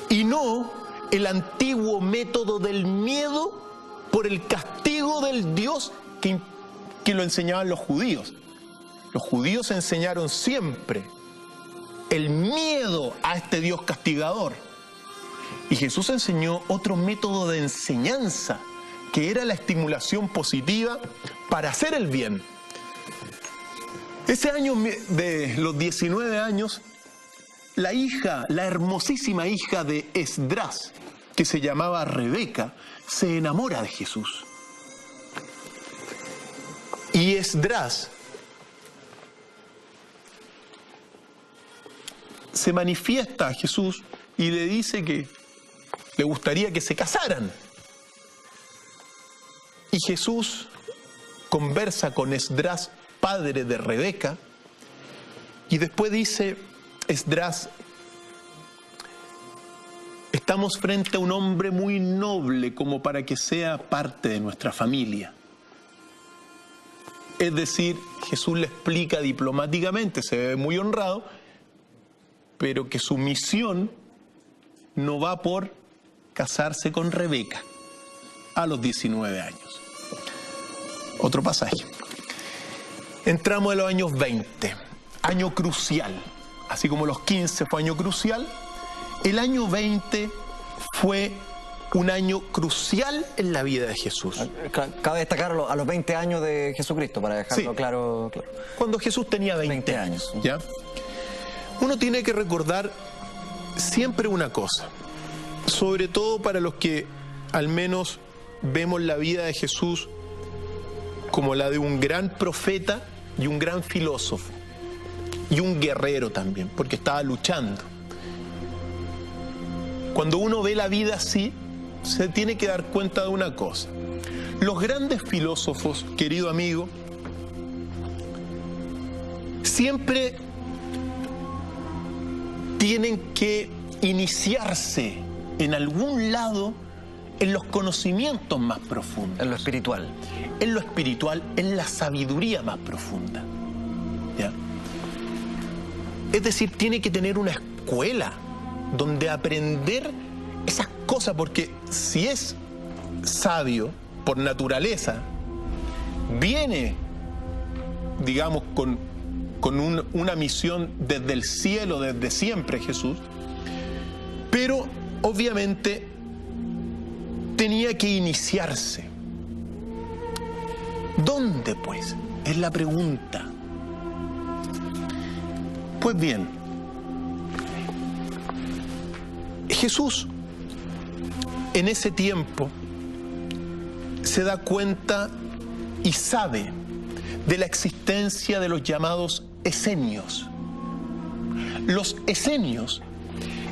Speaker 2: y no el antiguo método del miedo por el castigo del Dios que lo enseñaban los judíos. Los judíos enseñaron siempre el miedo a este Dios castigador. Y Jesús enseñó otro método de enseñanza, que era la estimulación positiva para hacer el bien. Ese año de los 19 años, la hermosísima hija de Esdras, que se llamaba Rebeca, se enamora de Jesús. Y Esdras, como era de alguna forma padre de familia, de la familia de Jesús, fíjate lo que le enseñó a María, le dice que el mejor método de enseñanza de los niños es la estimulación positiva, que los motive a hacer cosas, y no el antiguo método del miedo por el castigo del Dios que lo enseñaban los judíos. Jesús enseñó otro método de enseñanza, que era la estimulación positiva para hacer el bien. Ese año de los 19 años, se manifiesta a Jesús y le dice que le gustaría que se casaran. Y Jesús conversa con Esdras, padre de Rebeca, y después dice Esdras: estamos frente a un hombre muy noble como para que sea parte de nuestra familia. Es decir, Jesús le explica diplomáticamente, se ve muy honrado, pero que su misión no va por casarse con Rebeca a los 19 años. Otro pasaje. Entramos a los años 20, año crucial. Así como los 15 fue año crucial, el año 20 fue un año crucial en la vida de Jesús.
Speaker 1: Cabe destacar a los 20 años de Jesucristo, para dejarlo
Speaker 2: Sí.
Speaker 1: claro.
Speaker 2: Cuando Jesús tenía 20 años. ¿Ya? Uno tiene que recordar siempre una cosa, sobre todo para los que al menos vemos la vida de Jesús como la de un gran profeta y un gran filósofo y un guerrero también, porque estaba luchando. Cuando uno ve la vida así, se tiene que dar cuenta de una cosa. Los grandes filósofos, querido amigo, siempre tienen que iniciarse en algún lado en los conocimientos más profundos.
Speaker 1: En lo espiritual.
Speaker 2: En lo espiritual, en la sabiduría más profunda. ¿Ya? Es decir, tiene que tener una escuela donde aprender esas cosas, porque si es sabio por naturaleza, viene, digamos, con una misión desde el cielo, desde siempre Jesús, pero obviamente tenía que iniciarse. ¿Dónde, pues? Es la pregunta. Pues bien, Jesús en ese tiempo se da cuenta y sabe de la existencia de los llamados esenios. Los esenios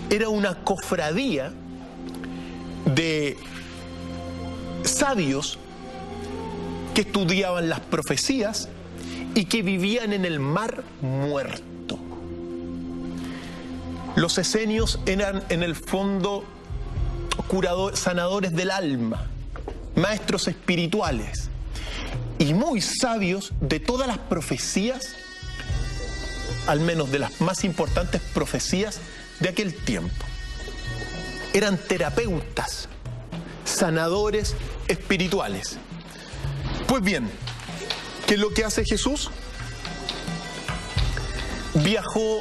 Speaker 2: era una cofradía de sabios que estudiaban las profecías y que vivían en el mar muerto. Los esenios eran en el fondo sanadores del alma, maestros espirituales y muy sabios de todas las profecías, al menos de las más importantes profecías de aquel tiempo. Eran terapeutas, sanadores espirituales. Pues bien, ¿qué es lo que hace Jesús? Viajó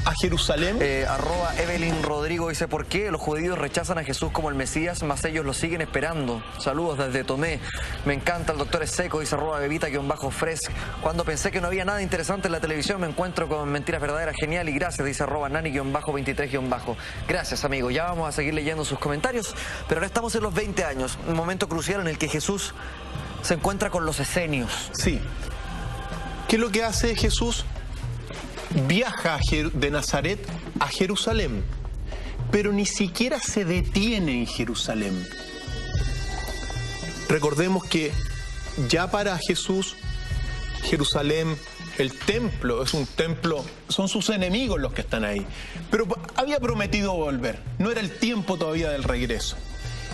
Speaker 2: a Jerusalén.
Speaker 1: @Evelyn Rodrigo dice: ¿por qué los judíos rechazan a Jesús como el Mesías, mas ellos lo siguen esperando? Saludos desde Tomé. Me encanta el doctor Eseco, dice @Bebita_Fresk. Cuando pensé que no había nada interesante en la televisión, me encuentro con Mentiras Verdaderas. Genial y gracias, dice @Nani_23_. Gracias, amigo. Ya vamos a seguir leyendo sus comentarios, pero ahora estamos en los 20 años, un momento crucial en el que Jesús se encuentra con los esenios.
Speaker 2: Sí. ¿Qué es lo que hace Jesús? Viaja de Nazaret a Jerusalén, pero ni siquiera se detiene en Jerusalén. Recordemos que ya para Jesús, Jerusalén, el templo, es un templo, son sus enemigos los que están ahí. Pero había prometido volver, no era el tiempo todavía del regreso,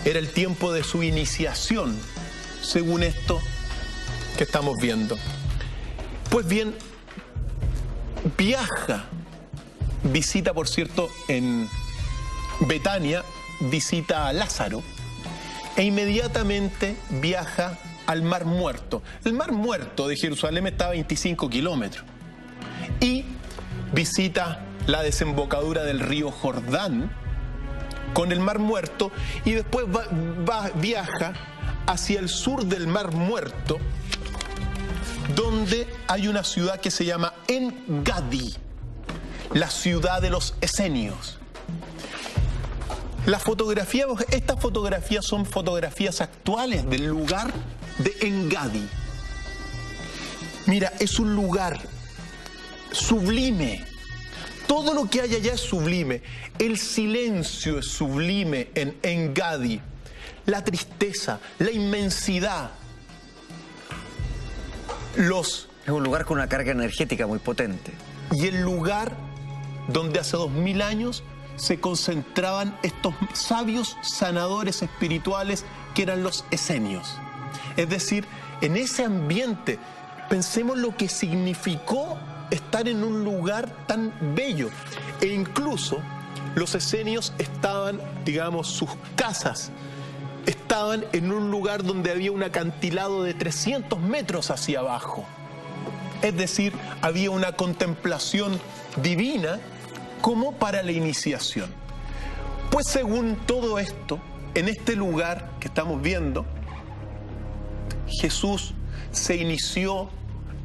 Speaker 2: era el tiempo de su iniciación, según esto que estamos viendo. Pues bien, viaja, visita, por cierto, en Betania, visita a Lázaro e inmediatamente viaja al Mar Muerto. El Mar Muerto de Jerusalén está a 25 kilómetros y visita la desembocadura del río Jordán con el Mar Muerto y después viaja hacia el sur del Mar Muerto, donde hay una ciudad que se llama En-Gadi, la ciudad de los esenios. Estas fotografías son fotografías actuales del lugar de En-Gadi. Mira, es un lugar sublime, Todo lo que hay allá es sublime. El silencio es sublime en En-Gadi. La tristeza, la inmensidad.
Speaker 1: Es un lugar con una carga energética muy potente.
Speaker 2: Y el lugar donde hace 2000 años se concentraban estos sabios sanadores espirituales que eran los esenios. Es decir, en ese ambiente, pensemos lo que significó estar en un lugar tan bello. E incluso los esenios estaban, digamos, sus casas estaban en un lugar donde había un acantilado de 300 metros hacia abajo. Es decir, había una contemplación divina como para la iniciación. Pues según todo esto, en este lugar que estamos viendo, Jesús se inició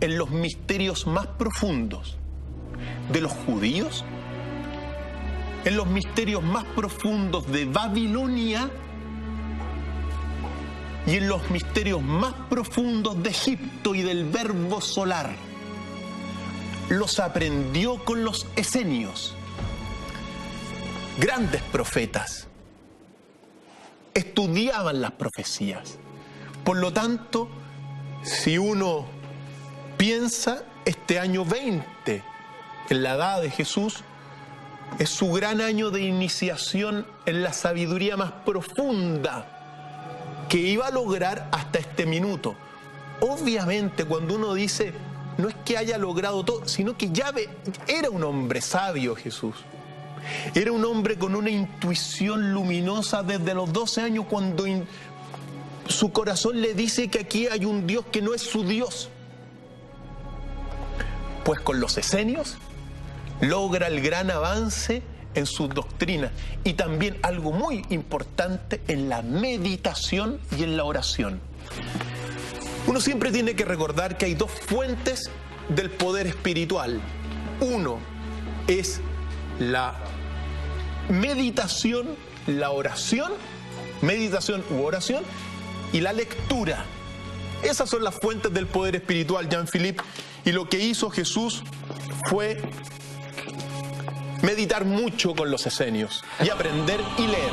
Speaker 2: en los misterios más profundos de los judíos, en los misterios más profundos de Babilonia y en los misterios más profundos de Egipto y del verbo solar. Los aprendió con los esenios, grandes profetas. Estudiaban las profecías. Por lo tanto, si uno piensa, este año 20, en la edad de Jesús, es su gran año de iniciación en la sabiduría más profunda que iba a lograr hasta este minuto. Obviamente, cuando uno dice, no es que haya logrado todo, sino que ya era un hombre sabio Jesús. Era un hombre con una intuición luminosa desde los 12 años, cuando su corazón le dice que aquí hay un Dios que no es su Dios. Pues con los esenios logra el gran avance en sus doctrinas y también algo muy importante en la meditación y en la oración. Uno siempre tiene que recordar que hay dos fuentes del poder espiritual. Uno es la meditación, la oración, meditación u oración, y la lectura. Esas son las fuentes del poder espiritual, Jean-Philippe, y lo que hizo Jesús fue meditar mucho con los esenios y aprender y leer.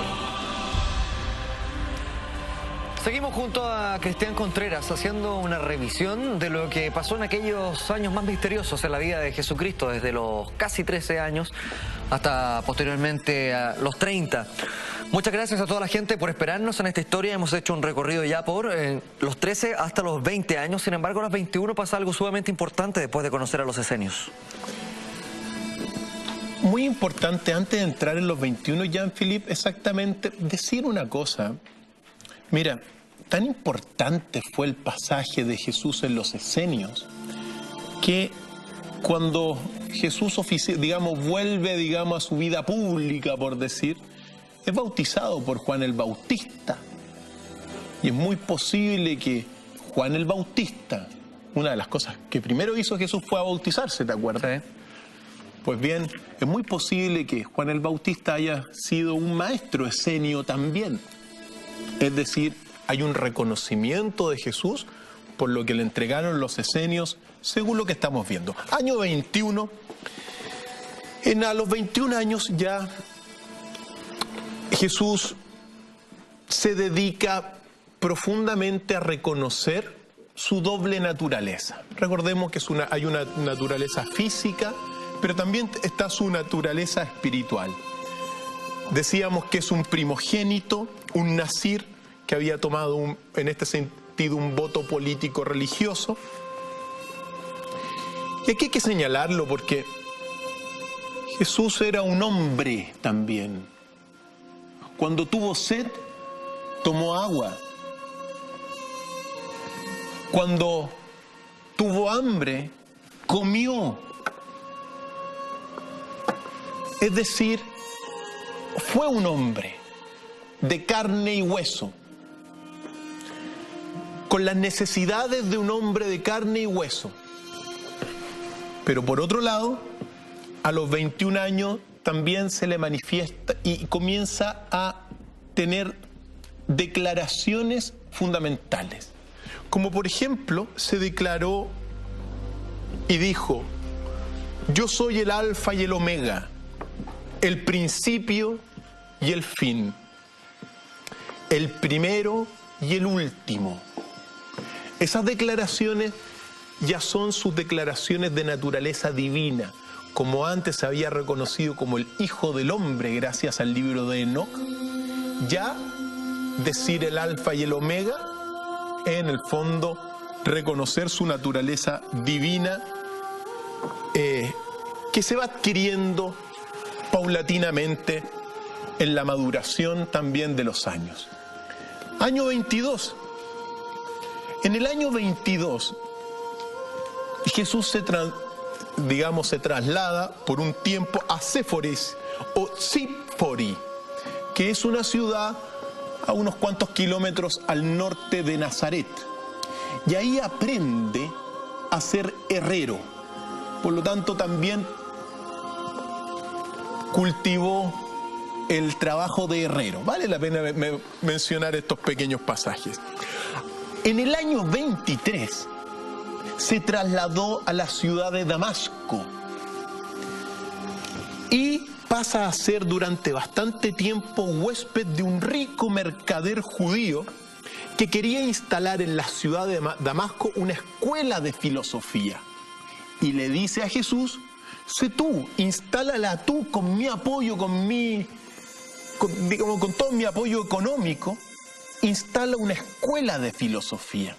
Speaker 1: Seguimos junto a Cristian Contreras haciendo una revisión de lo que pasó en aquellos años más misteriosos en la vida de Jesucristo, desde los casi 13 años hasta posteriormente a los 30. Muchas gracias a toda la gente por esperarnos en esta historia. Hemos hecho un recorrido ya por los 13 hasta los 20 años. Sin embargo, a los 21 pasa algo sumamente importante después de conocer a los esenios.
Speaker 2: Muy importante, antes de entrar en los 21, Jean-Philippe, exactamente decir una cosa. Mira, tan importante fue el pasaje de Jesús en los esenios que cuando Jesús vuelve a su vida pública, por decir, es bautizado por Juan el Bautista. Y es muy posible que Juan el Bautista, una de las cosas que primero hizo Jesús fue a bautizarse, ¿te acuerdas? Sí. Pues bien, es muy posible que Juan el Bautista haya sido un maestro esenio también. Es decir, hay un reconocimiento de Jesús por lo que le entregaron los esenios, según lo que estamos viendo. Año 21, a los 21 años ya Jesús se dedica profundamente a reconocer su doble naturaleza. Recordemos que hay una naturaleza física, pero también está su naturaleza espiritual. Decíamos que es un primogénito, un nazir, que había tomado en este sentido un voto político religioso. Y aquí hay que señalarlo porque Jesús era un hombre también. Cuando tuvo sed, tomó agua. Cuando tuvo hambre, comió. Es decir, fue un hombre de carne y hueso, con las necesidades de un hombre de carne y hueso. Pero por otro lado, a los 21 años también se le manifiesta y comienza a tener declaraciones fundamentales. Como por ejemplo, se declaró y dijo: yo soy el alfa y el omega, el principio y el fin, el primero y el último. Esas declaraciones ya son sus declaraciones de naturaleza divina, como antes se había reconocido como el Hijo del Hombre gracias al libro de Enoc. Ya decir el alfa y el omega, en el fondo reconocer su naturaleza divina, que se va adquiriendo paulatinamente en la maduración también de los años. Año 22. En el año 22, Jesús se traslada por un tiempo a Séforis o Sífori, que es una ciudad a unos cuantos kilómetros al norte de Nazaret. Y ahí aprende a ser herrero. Por lo tanto, también cultivó el trabajo de herrero. Vale la pena mencionar estos pequeños pasajes. En el año 23 se trasladó a la ciudad de Damasco y pasa a ser durante bastante tiempo huésped de un rico mercader judío que quería instalar en la ciudad de Damasco una escuela de filosofía. Y le dice a Jesús: sé tú, instálala tú con mi apoyo, con todo mi apoyo económico, instala una escuela de filosofía.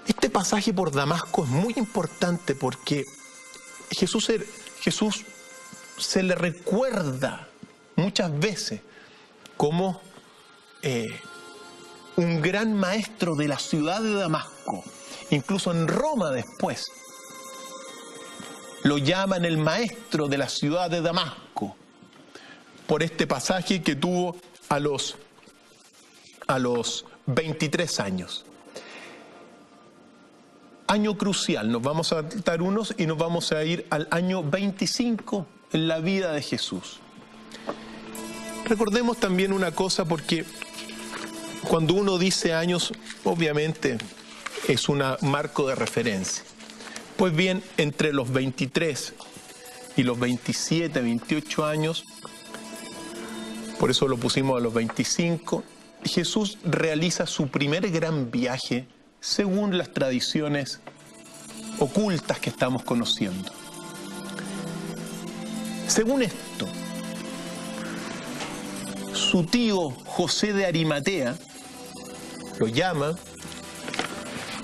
Speaker 2: Este pasaje por Damasco es muy importante porque Jesús se le recuerda muchas veces como un gran maestro de la ciudad de Damasco. Incluso en Roma después lo llaman el maestro de la ciudad de Damasco por este pasaje que tuvo a los 23 años. Año crucial, nos vamos a saltar unos y nos vamos a ir al año 25 en la vida de Jesús. Recordemos también una cosa, porque cuando uno dice años, obviamente es un marco de referencia. Pues bien, entre los 23 y los 27, 28 años, por eso lo pusimos a los 25, Jesús realiza su primer gran viaje según las tradiciones ocultas que estamos conociendo. Según esto, su tío José de Arimatea lo llama.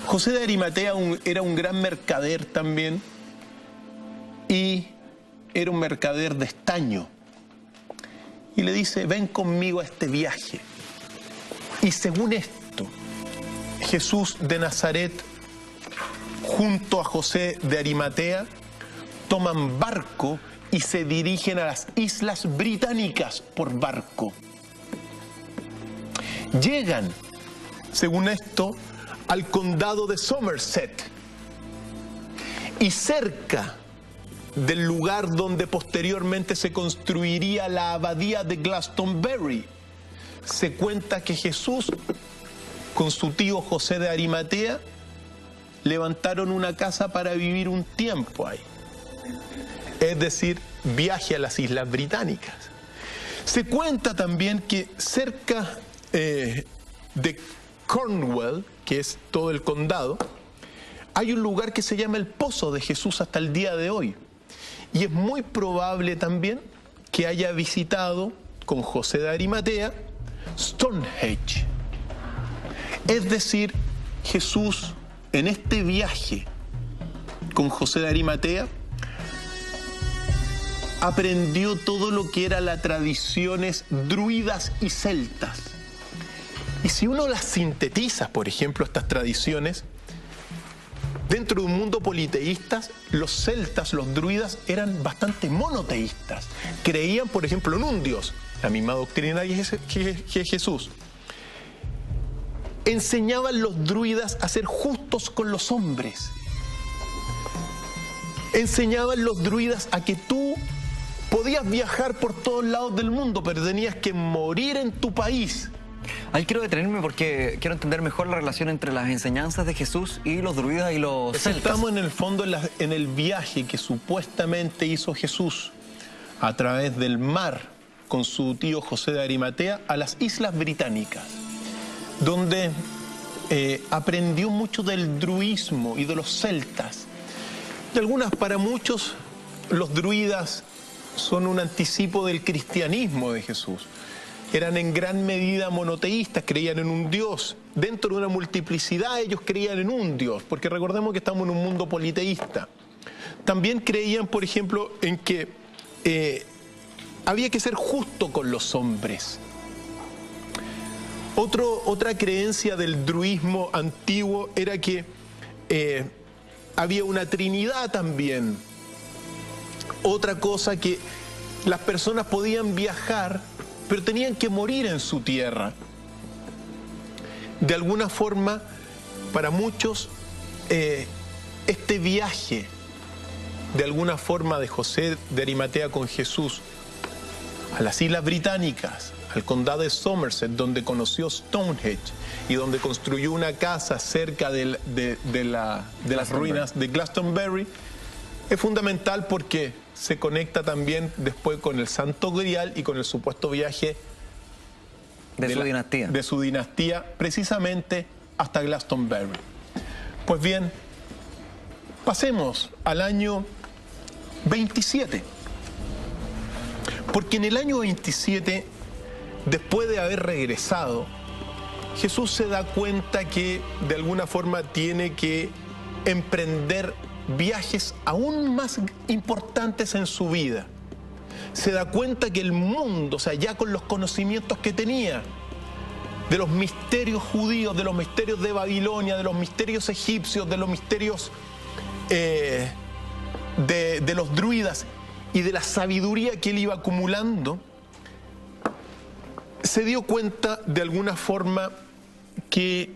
Speaker 2: José de Arimatea era un gran mercader también, y era un mercader de estaño. Y le dice: ven conmigo a este viaje. Y según esto, Jesús de Nazaret junto a José de Arimatea toman barco y se dirigen a las Islas Británicas por barco. Llegan, según esto, al condado de Somerset, y cerca del lugar donde posteriormente se construiría la abadía de Glastonbury, se cuenta que Jesús con su tío José de Arimatea levantaron una casa para vivir un tiempo ahí. Es decir, viaje a las Islas Británicas. Se cuenta también que cerca de Cornwall, que es todo el condado, hay un lugar que se llama el Pozo de Jesús hasta el día de hoy. Y es muy probable también que haya visitado con José de Arimatea Stonehenge. Es decir, Jesús en este viaje con José de Arimatea aprendió todo lo que eran las tradiciones druidas y celtas. Y si uno las sintetiza, por ejemplo, estas tradiciones, dentro de un mundo politeísta, los celtas, los druidas, eran bastante monoteístas. Creían, por ejemplo, en un dios, la misma doctrina que Jesús. Enseñaban los druidas a ser justos con los hombres. Enseñaban los druidas a que tú podías viajar por todos lados del mundo, pero tenías que morir en tu país
Speaker 1: Ahí quiero detenerme porque quiero entender mejor la relación entre las enseñanzas de Jesús y los druidas y los celtas.
Speaker 2: Estamos en el fondo en el viaje que supuestamente hizo Jesús a través del mar con su tío José de Arimatea a las Islas Británicas, donde aprendió mucho del druismo y de los celtas. Para muchos, los druidas son un anticipo del cristianismo de Jesús. Eran en gran medida monoteístas, creían en un Dios. Dentro de una multiplicidad ellos creían en un Dios, porque recordemos que estamos en un mundo politeísta. También creían, por ejemplo, en que había que ser justo con los hombres. Otra creencia del druismo antiguo era que había una trinidad también. Otra cosa, que las personas podían viajar, pero tenían que morir en su tierra. De alguna forma, para muchos, este viaje, de alguna forma, de José de Arimatea con Jesús a las Islas Británicas, al condado de Somerset, donde conoció Stonehenge y donde construyó una casa cerca de las ruinas de Glastonbury, es fundamental porque se conecta también después con el Santo Grial y con el supuesto viaje de su dinastía, precisamente hasta Glastonbury. Pues bien, pasemos al año 27. Porque en el año 27, después de haber regresado, Jesús se da cuenta que de alguna forma tiene que emprender viajes aún más importantes en su vida. Se da cuenta que el mundo, o sea, ya con los conocimientos que tenía de los misterios judíos, de los misterios de Babilonia, de los misterios egipcios, de los misterios de los druidas y de la sabiduría que él iba acumulando, se dio cuenta de alguna forma que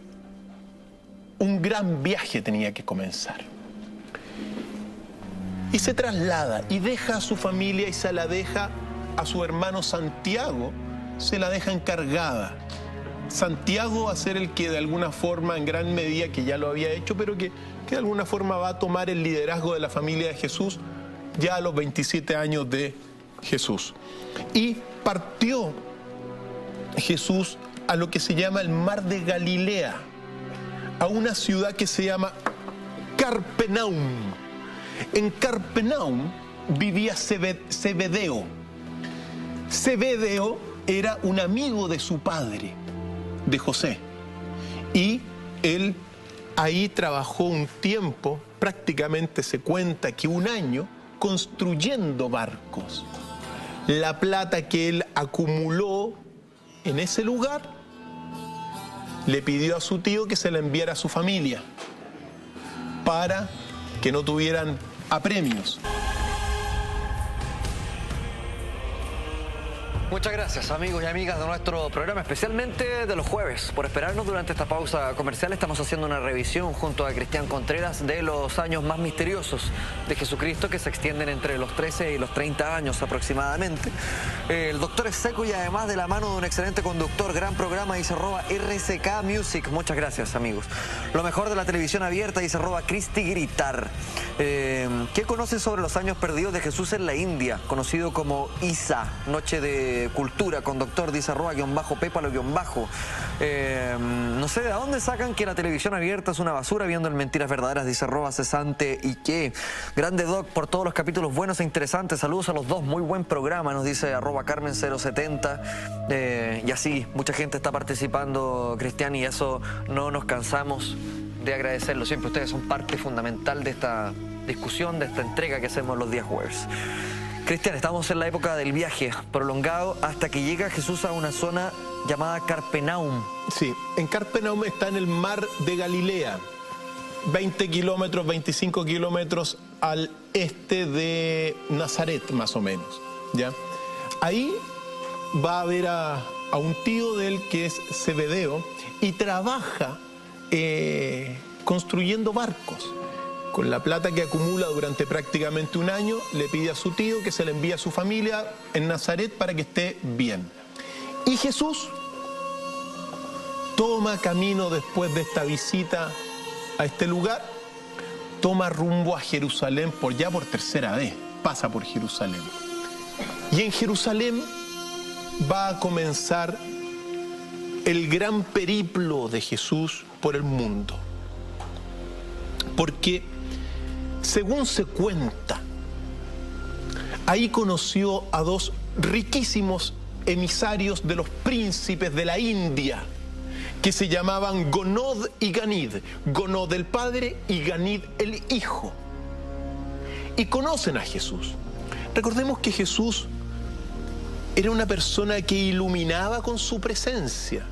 Speaker 2: un gran viaje tenía que comenzar. Y se traslada y deja a su familia y se la deja a su hermano Santiago, se la deja encargada. Santiago va a ser el que de alguna forma, en gran medida, que ya lo había hecho, pero que de alguna forma va a tomar el liderazgo de la familia de Jesús ya a los 27 años de Jesús. Y partió Jesús a lo que se llama el Mar de Galilea, a una ciudad que se llama Carpenaum. En Carpenaum vivía Zebedeo. Zebedeo era un amigo de su padre, de José, y él ahí trabajó un tiempo, prácticamente se cuenta que un año, construyendo barcos. La plata que él acumuló en ese lugar, le pidió a su tío que se la enviara a su familia para que no tuvieran apremios.
Speaker 1: Muchas gracias, amigos y amigas de nuestro programa, especialmente de los jueves, por esperarnos durante esta pausa comercial. Estamos haciendo una revisión junto a Cristian Contreras de los años más misteriosos de Jesucristo, que se extienden entre los 13 y los 30 años aproximadamente. El doctor es seco y además de la mano de un excelente conductor. Gran programa, dice @RCK Music. Muchas gracias, amigos. Lo mejor de la televisión abierta, dice @Cristi Gritar. ¿Qué conoces sobre los años perdidos de Jesús en la India? Conocido como ISA, Noche de Cultura, con doctor, dice @Pépalo_. No sé de dónde sacan que la televisión abierta es una basura, viendo en Mentiras Verdaderas, dice @Cesante y qué. Grande Doc por todos los capítulos buenos e interesantes. Saludos a los dos, muy buen programa, nos dice @Carmen070. Y así, mucha gente está participando, Cristian, y eso no nos cansamos de agradecerlo. Siempre ustedes son parte fundamental de esta discusión, de esta entrega que hacemos los días jueves. Cristian, estamos en la época del viaje prolongado hasta que llega Jesús a una zona llamada Carpenaum.
Speaker 2: Sí, en Carpenaum está en el Mar de Galilea, 20 kilómetros, 25 kilómetros al este de Nazaret, más o menos, ¿ya? Ahí va a ver a un tío de él que es Zebedeo y trabaja construyendo barcos. Con la plata que acumula durante prácticamente un año, le pide a su tío que se le envíe a su familia en Nazaret para que esté bien. Y Jesús toma camino después de esta visita a este lugar, toma rumbo a Jerusalén por tercera vez, pasa por Jerusalén. Y en Jerusalén va a comenzar el gran periplo de Jesús por el mundo. Porque, según se cuenta, ahí conoció a dos riquísimos emisarios de los príncipes de la India, que se llamaban Gonod y Ganid. Gonod el padre y Ganid el hijo. Y conocen a Jesús. Recordemos que Jesús era una persona que iluminaba con su presencia.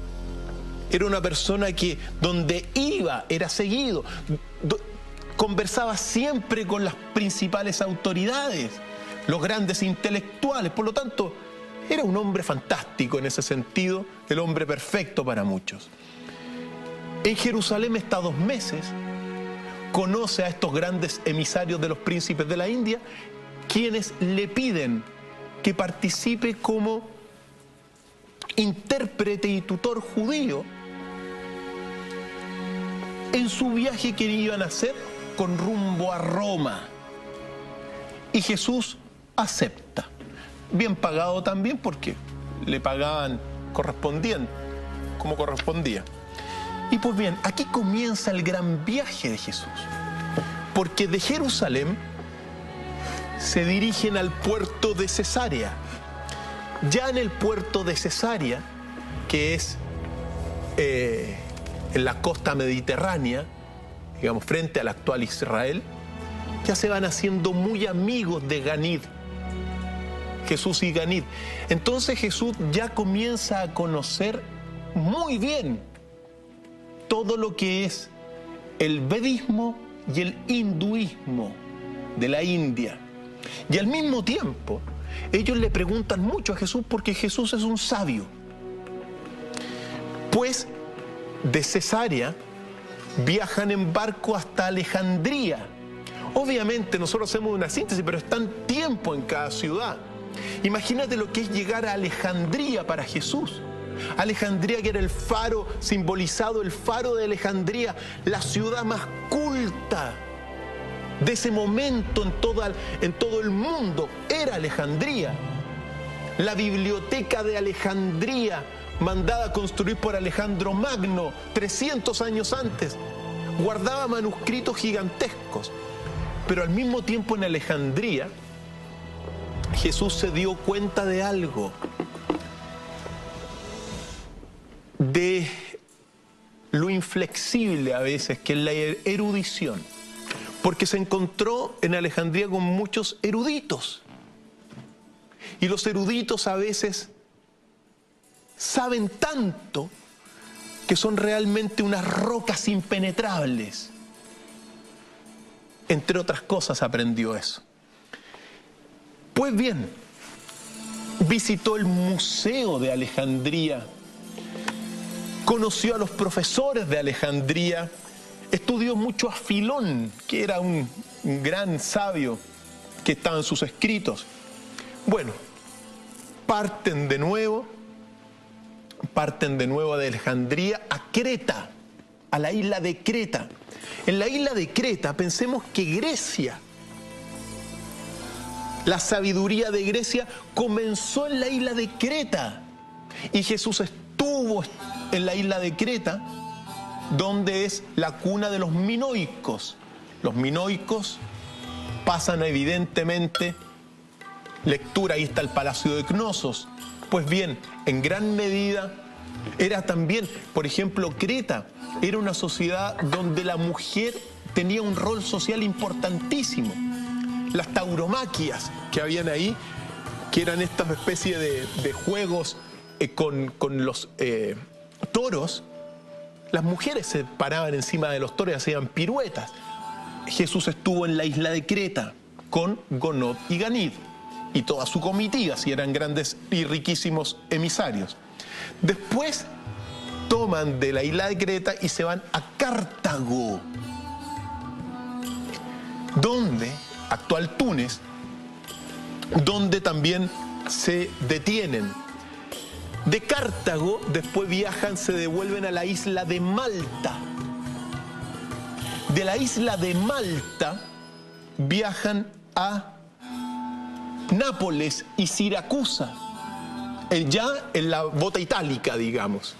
Speaker 2: Era una persona que donde iba era seguido. Conversaba siempre con las principales autoridades, los grandes intelectuales. Por lo tanto, era un hombre fantástico en ese sentido, el hombre perfecto para muchos. En Jerusalén está 2 meses, conoce a estos grandes emisarios de los príncipes de la India, quienes le piden que participe como intérprete y tutor judío en su viaje que iban a hacer con rumbo a Roma. Y Jesús acepta. Bien pagado también, porque le pagaban como correspondía. Y pues bien, aquí comienza el gran viaje de Jesús, porque de Jerusalén se dirigen al puerto de Cesarea. Ya en el puerto de Cesarea, que es en la costa mediterránea, digamos, frente al actual Israel, ya se van haciendo muy amigos de Ganid, Jesús y Ganid. Entonces Jesús ya comienza a conocer muy bien todo lo que es el vedismo y el hinduismo de la India. Y al mismo tiempo, ellos le preguntan mucho a Jesús porque Jesús es un sabio. Pues de Cesarea viajan en barco hasta Alejandría. Obviamente nosotros hacemos una síntesis, pero están tiempo en cada ciudad. Imagínate lo que es llegar a Alejandría para Jesús. Alejandría, que era el faro, simbolizado el faro de Alejandría, la ciudad más culta de ese momento en todo el mundo, era Alejandría. La biblioteca de Alejandría, mandada a construir por Alejandro Magno 300 años antes, guardaba manuscritos gigantescos. Pero al mismo tiempo en Alejandría, Jesús se dio cuenta de algo, de lo inflexible a veces que es la erudición, porque se encontró en Alejandría con muchos eruditos, y los eruditos a veces saben tanto que son realmente unas rocas impenetrables. Entre otras cosas aprendió eso. Pues bien, visitó el Museo de Alejandría, conoció a los profesores de Alejandría, estudió mucho a Filón, que era un gran sabio que estaba en sus escritos. Bueno, parten de nuevo de Alejandría a Creta, a la isla de Creta. En la isla de Creta, pensemos que Grecia, la sabiduría de Grecia comenzó en la isla de Creta, y Jesús estuvo en la isla de Creta, donde es la cuna de los minoicos. Los minoicos pasan evidentemente lectura, ahí está el palacio de Cnosos. Pues bien, en gran medida era también, por ejemplo, Creta era una sociedad donde la mujer tenía un rol social importantísimo. Las tauromaquias que habían ahí, que eran estas especies de juegos con los toros, las mujeres se paraban encima de los toros y hacían piruetas. Jesús estuvo en la isla de Creta con Gonod y Ganid y toda su comitiva, si eran grandes y riquísimos emisarios. Después toman de la isla de Creta y se van a Cartago, donde, actual Túnez, donde también se detienen. De Cartago después viajan, se devuelven a la isla de Malta. De la isla de Malta viajan a Nápoles y Siracusa, ya en la bota itálica, digamos.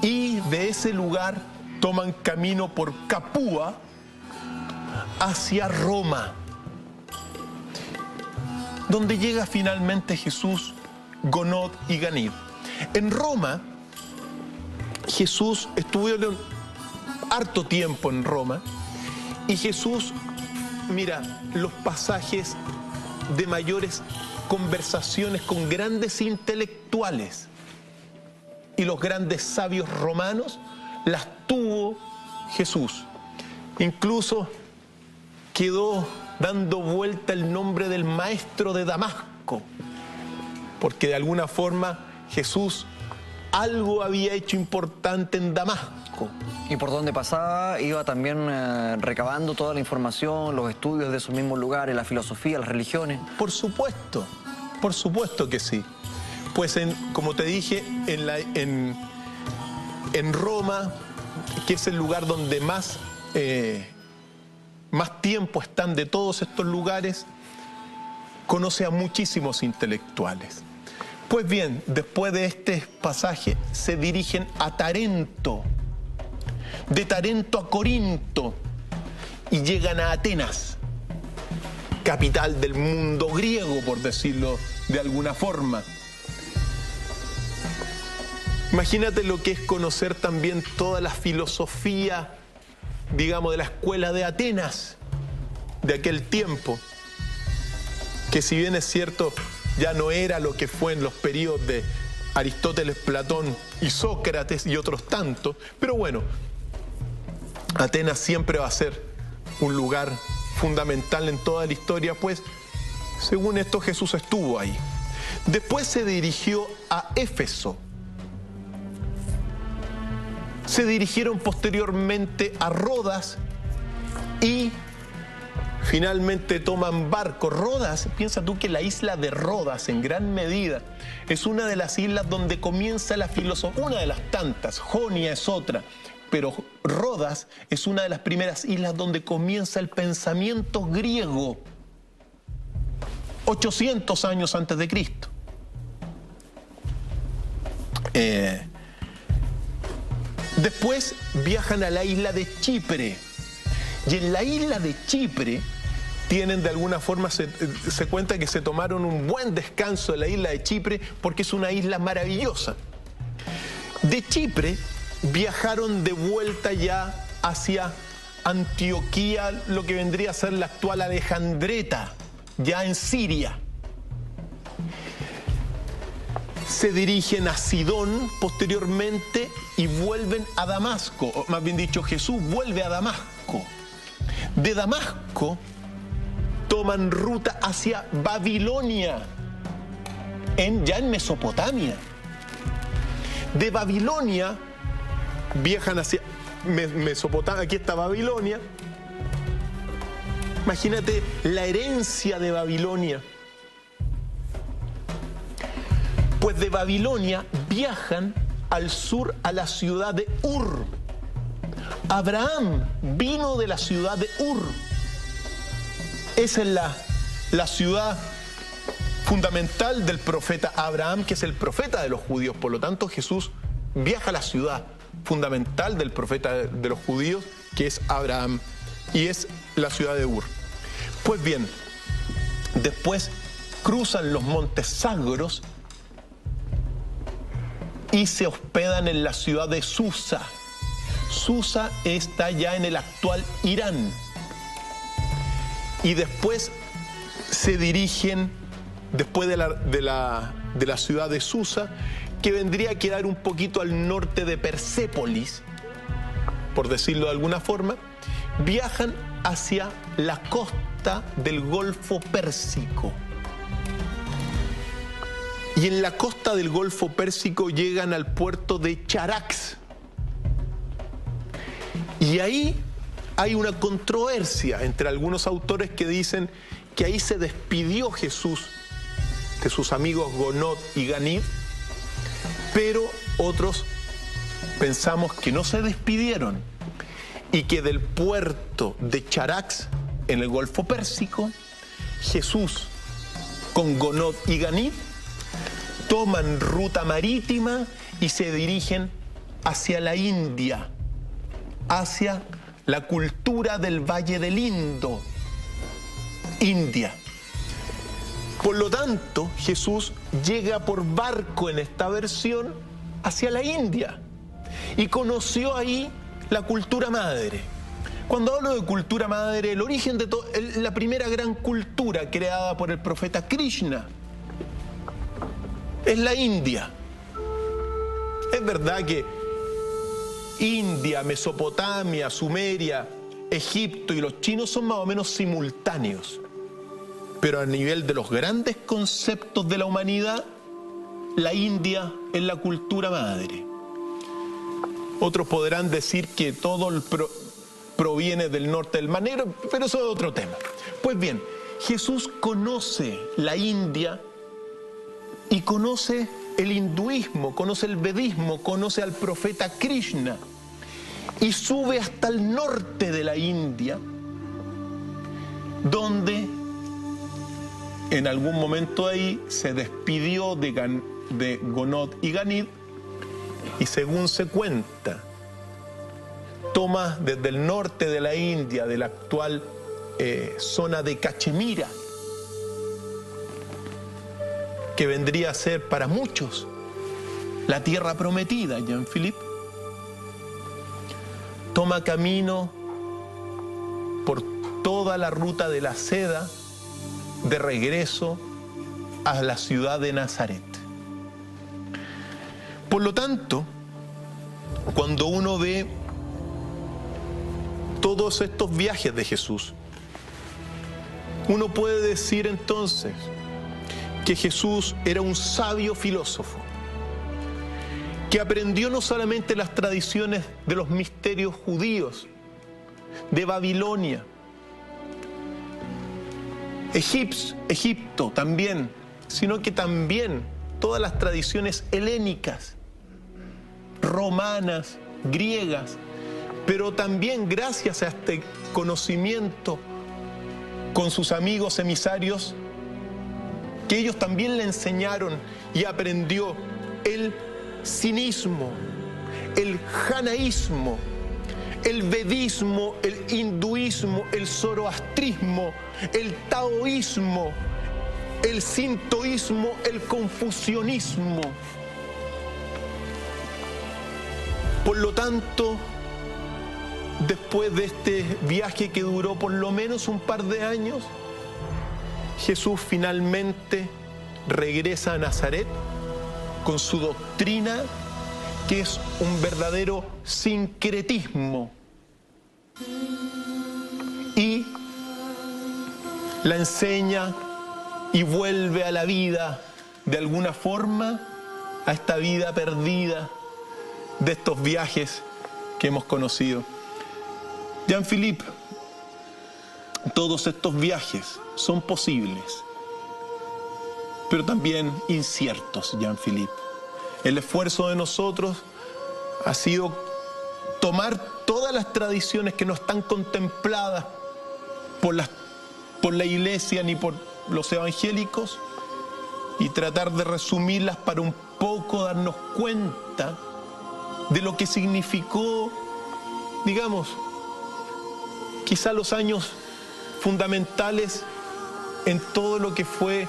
Speaker 2: Y de ese lugar toman camino por Capua hacia Roma, donde llega finalmente Jesús, Gonod y Ganid. En Roma, Jesús estuvo harto tiempo en Roma, y Jesús, mira, los pasajes de mayores conversaciones con grandes intelectuales y los grandes sabios romanos las tuvo Jesús. Incluso quedó dando vuelta el nombre del maestro de Damasco, porque de alguna forma Jesús algo había hecho importante en Damasco.
Speaker 1: Y por donde pasaba iba también recabando toda la información, los estudios de esos mismos lugares, la filosofía, las religiones.
Speaker 2: Por supuesto que sí. Pues como te dije, en Roma, que es el lugar donde más tiempo están de todos estos lugares, conoce a muchísimos intelectuales. Pues bien, después de este pasaje se dirigen a Tarento, de Tarento a Corinto, y llegan a Atenas, capital del mundo griego, por decirlo de alguna forma. Imagínate lo que es conocer también toda la filosofía, digamos, de la escuela de Atenas, de aquel tiempo, que si bien es cierto, ya no era lo que fue en los periodos de Aristóteles, Platón y Sócrates y otros tantos, pero bueno, Atenas siempre va a ser un lugar fundamental en toda la historia, pues según esto Jesús estuvo ahí. Después se dirigió a Éfeso. Se dirigieron posteriormente a Rodas y finalmente toman barco. Rodas, piensa tú que la isla de Rodas en gran medida es una de las islas donde comienza la filosofía, una de las tantas, Jonia es otra, pero Rodas es una de las primeras islas donde comienza el pensamiento griego, 800 años antes de Cristo. Después viajan a la isla de Chipre, y en la isla de Chipre tienen de alguna forma, se cuenta que se tomaron un buen descanso en la isla de Chipre porque es una isla maravillosa. De Chipre viajaron de vuelta ya hacia Antioquía, lo que vendría a ser la actual Alejandreta, ya en Siria. Se dirigen a Sidón posteriormente y vuelven a Damasco, o más bien dicho, Jesús vuelve a Damasco. De Damasco toman ruta hacia Babilonia, ya en Mesopotamia. De Babilonia viajan hacia Mesopotamia, aquí está Babilonia. Imagínate la herencia de Babilonia. Pues de Babilonia viajan al sur a la ciudad de Ur. Abraham vino de la ciudad de Ur. Esa es la ciudad fundamental del profeta Abraham, que es el profeta de los judíos. Por lo tanto, Jesús viaja a la ciudad fundamental del profeta de los judíos, que es Abraham, y es la ciudad de Ur. Pues bien, después cruzan los montes Sagros y se hospedan en la ciudad de Susa. Susa está ya en el actual Irán. Y después se dirigen, después de la ciudad de Susa, que vendría a quedar un poquito al norte de Persépolis, por decirlo de alguna forma, viajan hacia la costa del Golfo Pérsico. Y en la costa del Golfo Pérsico llegan al puerto de Charax. Y ahí hay una controversia entre algunos autores que dicen que ahí se despidió Jesús de sus amigos Gonod y Ganid Pero otros pensamos que no se despidieron y que del puerto de Charax, en el Golfo Pérsico, Jesús con Gonod y Ganid toman ruta marítima y se dirigen hacia la India, hacia la cultura del Valle del Indo, India. Por lo tanto, Jesús llega por barco en esta versión hacia la India y conoció ahí la cultura madre. Cuando hablo de cultura madre, el origen de la primera gran cultura creada por el profeta Krishna es la India. Es verdad que India, Mesopotamia, Sumeria, Egipto y los chinos son más o menos simultáneos. Pero a nivel de los grandes conceptos de la humanidad, la India es la cultura madre. Otros podrán decir que todo proviene del norte del Mar Negro, pero eso es otro tema. Pues bien, Jesús conoce la India y conoce el hinduismo, conoce el vedismo, conoce al profeta Krishna y sube hasta el norte de la India, donde en algún momento ahí se despidió de Gonod y Ganid y, según se cuenta, toma desde el norte de la India, de la actual zona de Cachemira, que vendría a ser para muchos la tierra prometida, Jean-Philippe. Toma camino por toda la ruta de la seda de regreso a la ciudad de Nazaret. Por lo tanto, cuando uno ve todos estos viajes de Jesús, uno puede decir entonces que Jesús era un sabio filósofo, que aprendió no solamente las tradiciones de los misterios judíos, de Babilonia, Egipto también, sino que también todas las tradiciones helénicas, romanas, griegas, pero también gracias a este conocimiento con sus amigos emisarios, que ellos también le enseñaron y aprendió el cinismo, el janaísmo, el vedismo, el hinduismo, el zoroastrismo, el taoísmo, el sintoísmo, el confucianismo. Por lo tanto, después de este viaje que duró por lo menos un par de años, Jesús finalmente regresa a Nazaret con su doctrina, que es un verdadero sincretismo, y la enseña y vuelve a la vida de alguna forma, a esta vida perdida de estos viajes que hemos conocido. Jean-Philippe, todos estos viajes son posibles, pero también inciertos, Jean-Philippe. El esfuerzo de nosotros ha sido tomar todas las tradiciones que no están contempladas por la Iglesia ni por los evangélicos y tratar de resumirlas para un poco darnos cuenta de lo que significó, digamos, quizá los años fundamentales en todo lo que fue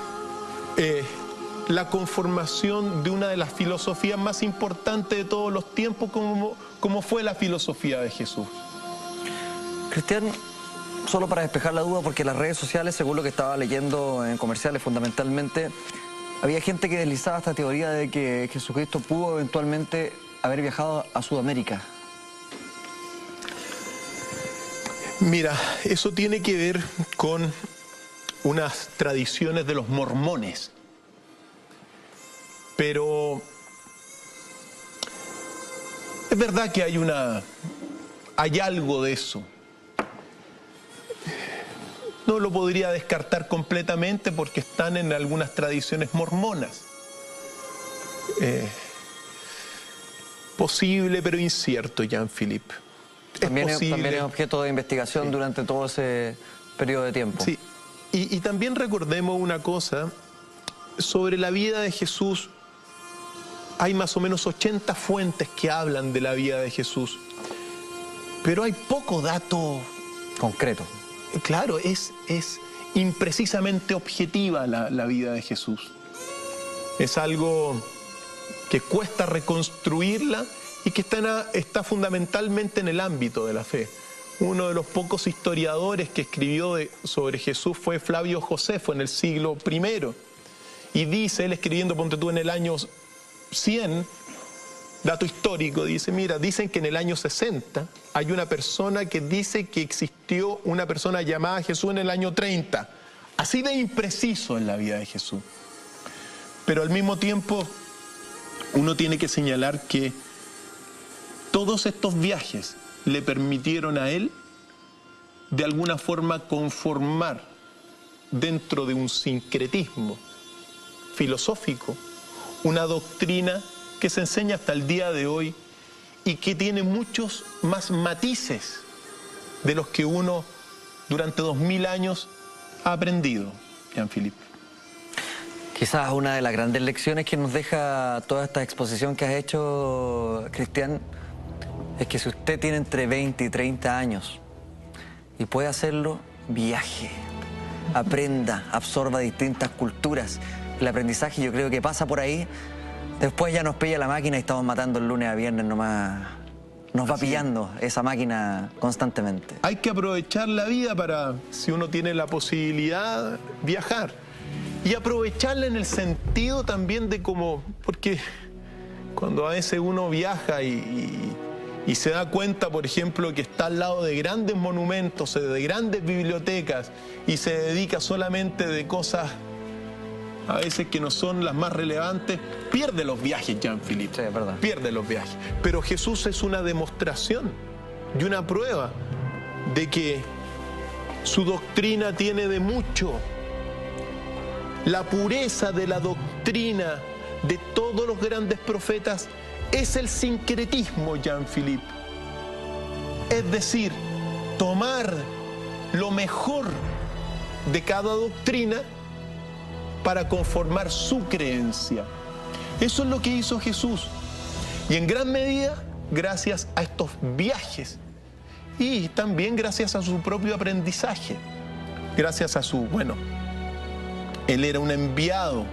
Speaker 2: la conformación de una de las filosofías más importantes de todos los tiempos, como fue la filosofía de Jesús.
Speaker 1: Cristian, solo para despejar la duda, porque las redes sociales, según lo que estaba leyendo en comerciales fundamentalmente, había gente que deslizaba esta teoría de que Jesucristo pudo eventualmente haber viajado a Sudamérica.
Speaker 2: Mira, eso tiene que ver con unas tradiciones de los mormones. Pero es verdad que hay algo de eso. No lo podría descartar completamente porque están en algunas tradiciones mormonas. Posible, pero incierto, Jean-Philippe.
Speaker 1: También es objeto de investigación durante todo ese periodo de tiempo.
Speaker 2: Sí, y también recordemos una cosa, sobre la vida de Jesús, hay más o menos 80 fuentes que hablan de la vida de Jesús, pero hay poco dato
Speaker 1: concreto.
Speaker 2: Claro, es imprecisamente objetiva la vida de Jesús. Es algo que cuesta reconstruirla y que está fundamentalmente en el ámbito de la fe. Uno de los pocos historiadores que escribió sobre Jesús fue Flavio Josefo en el siglo I. Y dice, él escribiendo, ponte tú, en el año 100, dato histórico, dice, mira, dicen que en el año 60 hay una persona que dice que existió una persona llamada Jesús en el año 30. Así de impreciso en la vida de Jesús. Pero al mismo tiempo, uno tiene que señalar que todos estos viajes le permitieron a él, de alguna forma, conformar dentro de un sincretismo filosófico una doctrina que se enseña hasta el día de hoy y que tiene muchos más matices de los que uno durante 2000 años ha aprendido, Jean-Philippe.
Speaker 1: Quizás una de las grandes lecciones que nos deja toda esta exposición que has hecho, Cristian, es que si usted tiene entre 20 y 30 años y puede hacerlo, viaje, aprenda, absorba distintas culturas. El aprendizaje yo creo que pasa por ahí. Después ya nos pilla la máquina y estamos matando el lunes a viernes nomás. Nos va pillando esa máquina constantemente.
Speaker 2: Hay que aprovechar la vida para, si uno tiene la posibilidad, viajar. Y aprovecharla en el sentido también de como, porque cuando a veces uno viaja y se da cuenta, por ejemplo, que está al lado de grandes monumentos, de grandes bibliotecas, y se dedica solamente de cosas a veces que no son las más relevantes, pierde los viajes, Jean-Philippe.
Speaker 1: Sí, es verdad.
Speaker 2: Pierde los viajes. Pero Jesús es una demostración y una prueba de que su doctrina tiene de mucho. La pureza de la doctrina de todos los grandes profetas es el sincretismo, Jean-Philippe. Es decir, tomar lo mejor de cada doctrina para conformar su creencia. Eso es lo que hizo Jesús. Y en gran medida, gracias a estos viajes y también gracias a su propio aprendizaje. Gracias a su, él era un enviado,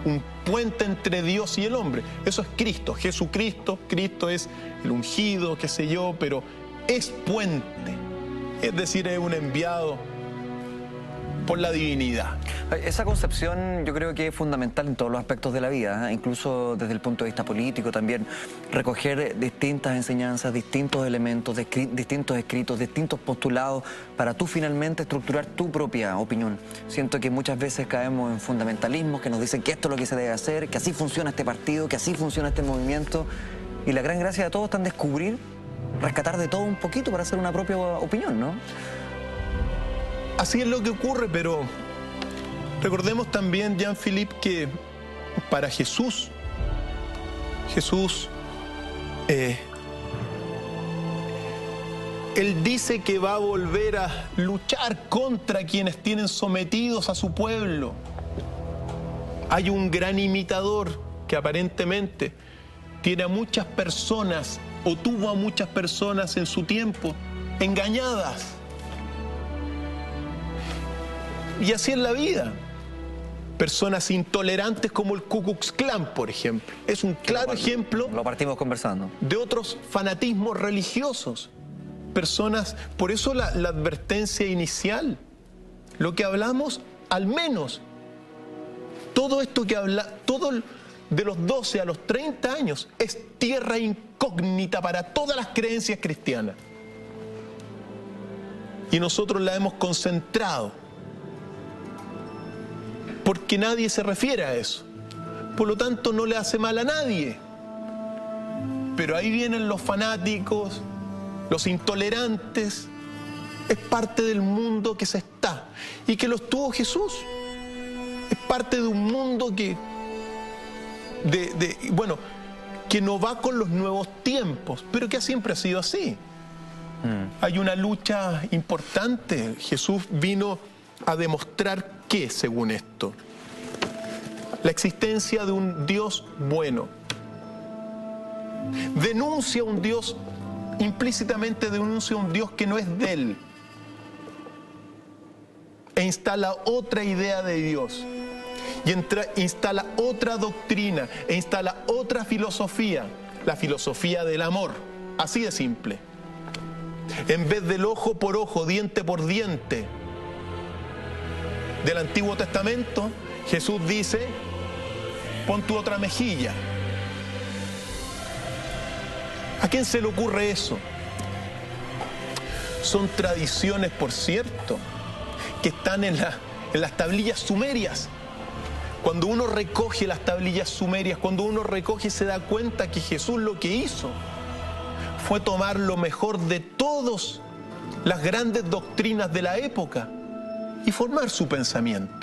Speaker 2: un puente entre Dios y el hombre. Eso es Cristo, Jesucristo. Cristo es el ungido, qué sé yo, pero es puente. Es decir, es un enviado por la divinidad.
Speaker 1: Esa concepción yo creo que es fundamental en todos los aspectos de la vida, ¿eh? Incluso desde el punto de vista político también, recoger distintas enseñanzas, distintos elementos, distintos escritos, distintos postulados para tú finalmente estructurar tu propia opinión. Siento que muchas veces caemos en fundamentalismos que nos dicen que esto es lo que se debe hacer, que así funciona este partido, que así funciona este movimiento, y la gran gracia de todos está en descubrir, rescatar de todo un poquito para hacer una propia opinión, ¿no?
Speaker 2: Así es lo que ocurre, pero recordemos también, Jean-Philippe, que para Jesús, Él dice que va a volver a luchar contra quienes tienen sometidos a su pueblo. Hay un gran imitador que aparentemente tiene a muchas personas, o tuvo a muchas personas en su tiempo, engañadas. Y así es la vida. Personas intolerantes como el Ku Klux Klan, por ejemplo. Es un claro ejemplo.
Speaker 1: Lo partimos conversando.
Speaker 2: De otros fanatismos religiosos. Personas, por eso la advertencia inicial. Lo que hablamos, al menos, todo esto que todo de los 12 a los 30 años, es tierra incógnita para todas las creencias cristianas. Y nosotros la hemos concentrado. Porque nadie se refiere a eso. Por lo tanto, no le hace mal a nadie. Pero ahí vienen los fanáticos, los intolerantes. Es parte del mundo que se está y que los tuvo Jesús. Es parte de un mundo que que no va con los nuevos tiempos, pero que siempre ha sido así. Hay una lucha importante. Jesús vino a demostrar que, según esto, la existencia de un Dios bueno. Denuncia un Dios, implícitamente denuncia un Dios que no es de él. E instala otra idea de Dios. Y instala otra doctrina. E instala otra filosofía. La filosofía del amor. Así de simple. En vez del ojo por ojo, diente por diente del Antiguo Testamento, Jesús dice: pon tu otra mejilla. ¿A quién se le ocurre eso? Son tradiciones, por cierto, que están en las tablillas sumerias. Cuando uno recoge las tablillas sumerias, cuando uno recoge, se da cuenta que Jesús lo que hizo fue tomar lo mejor de todas las grandes doctrinas de la época y formar su pensamiento.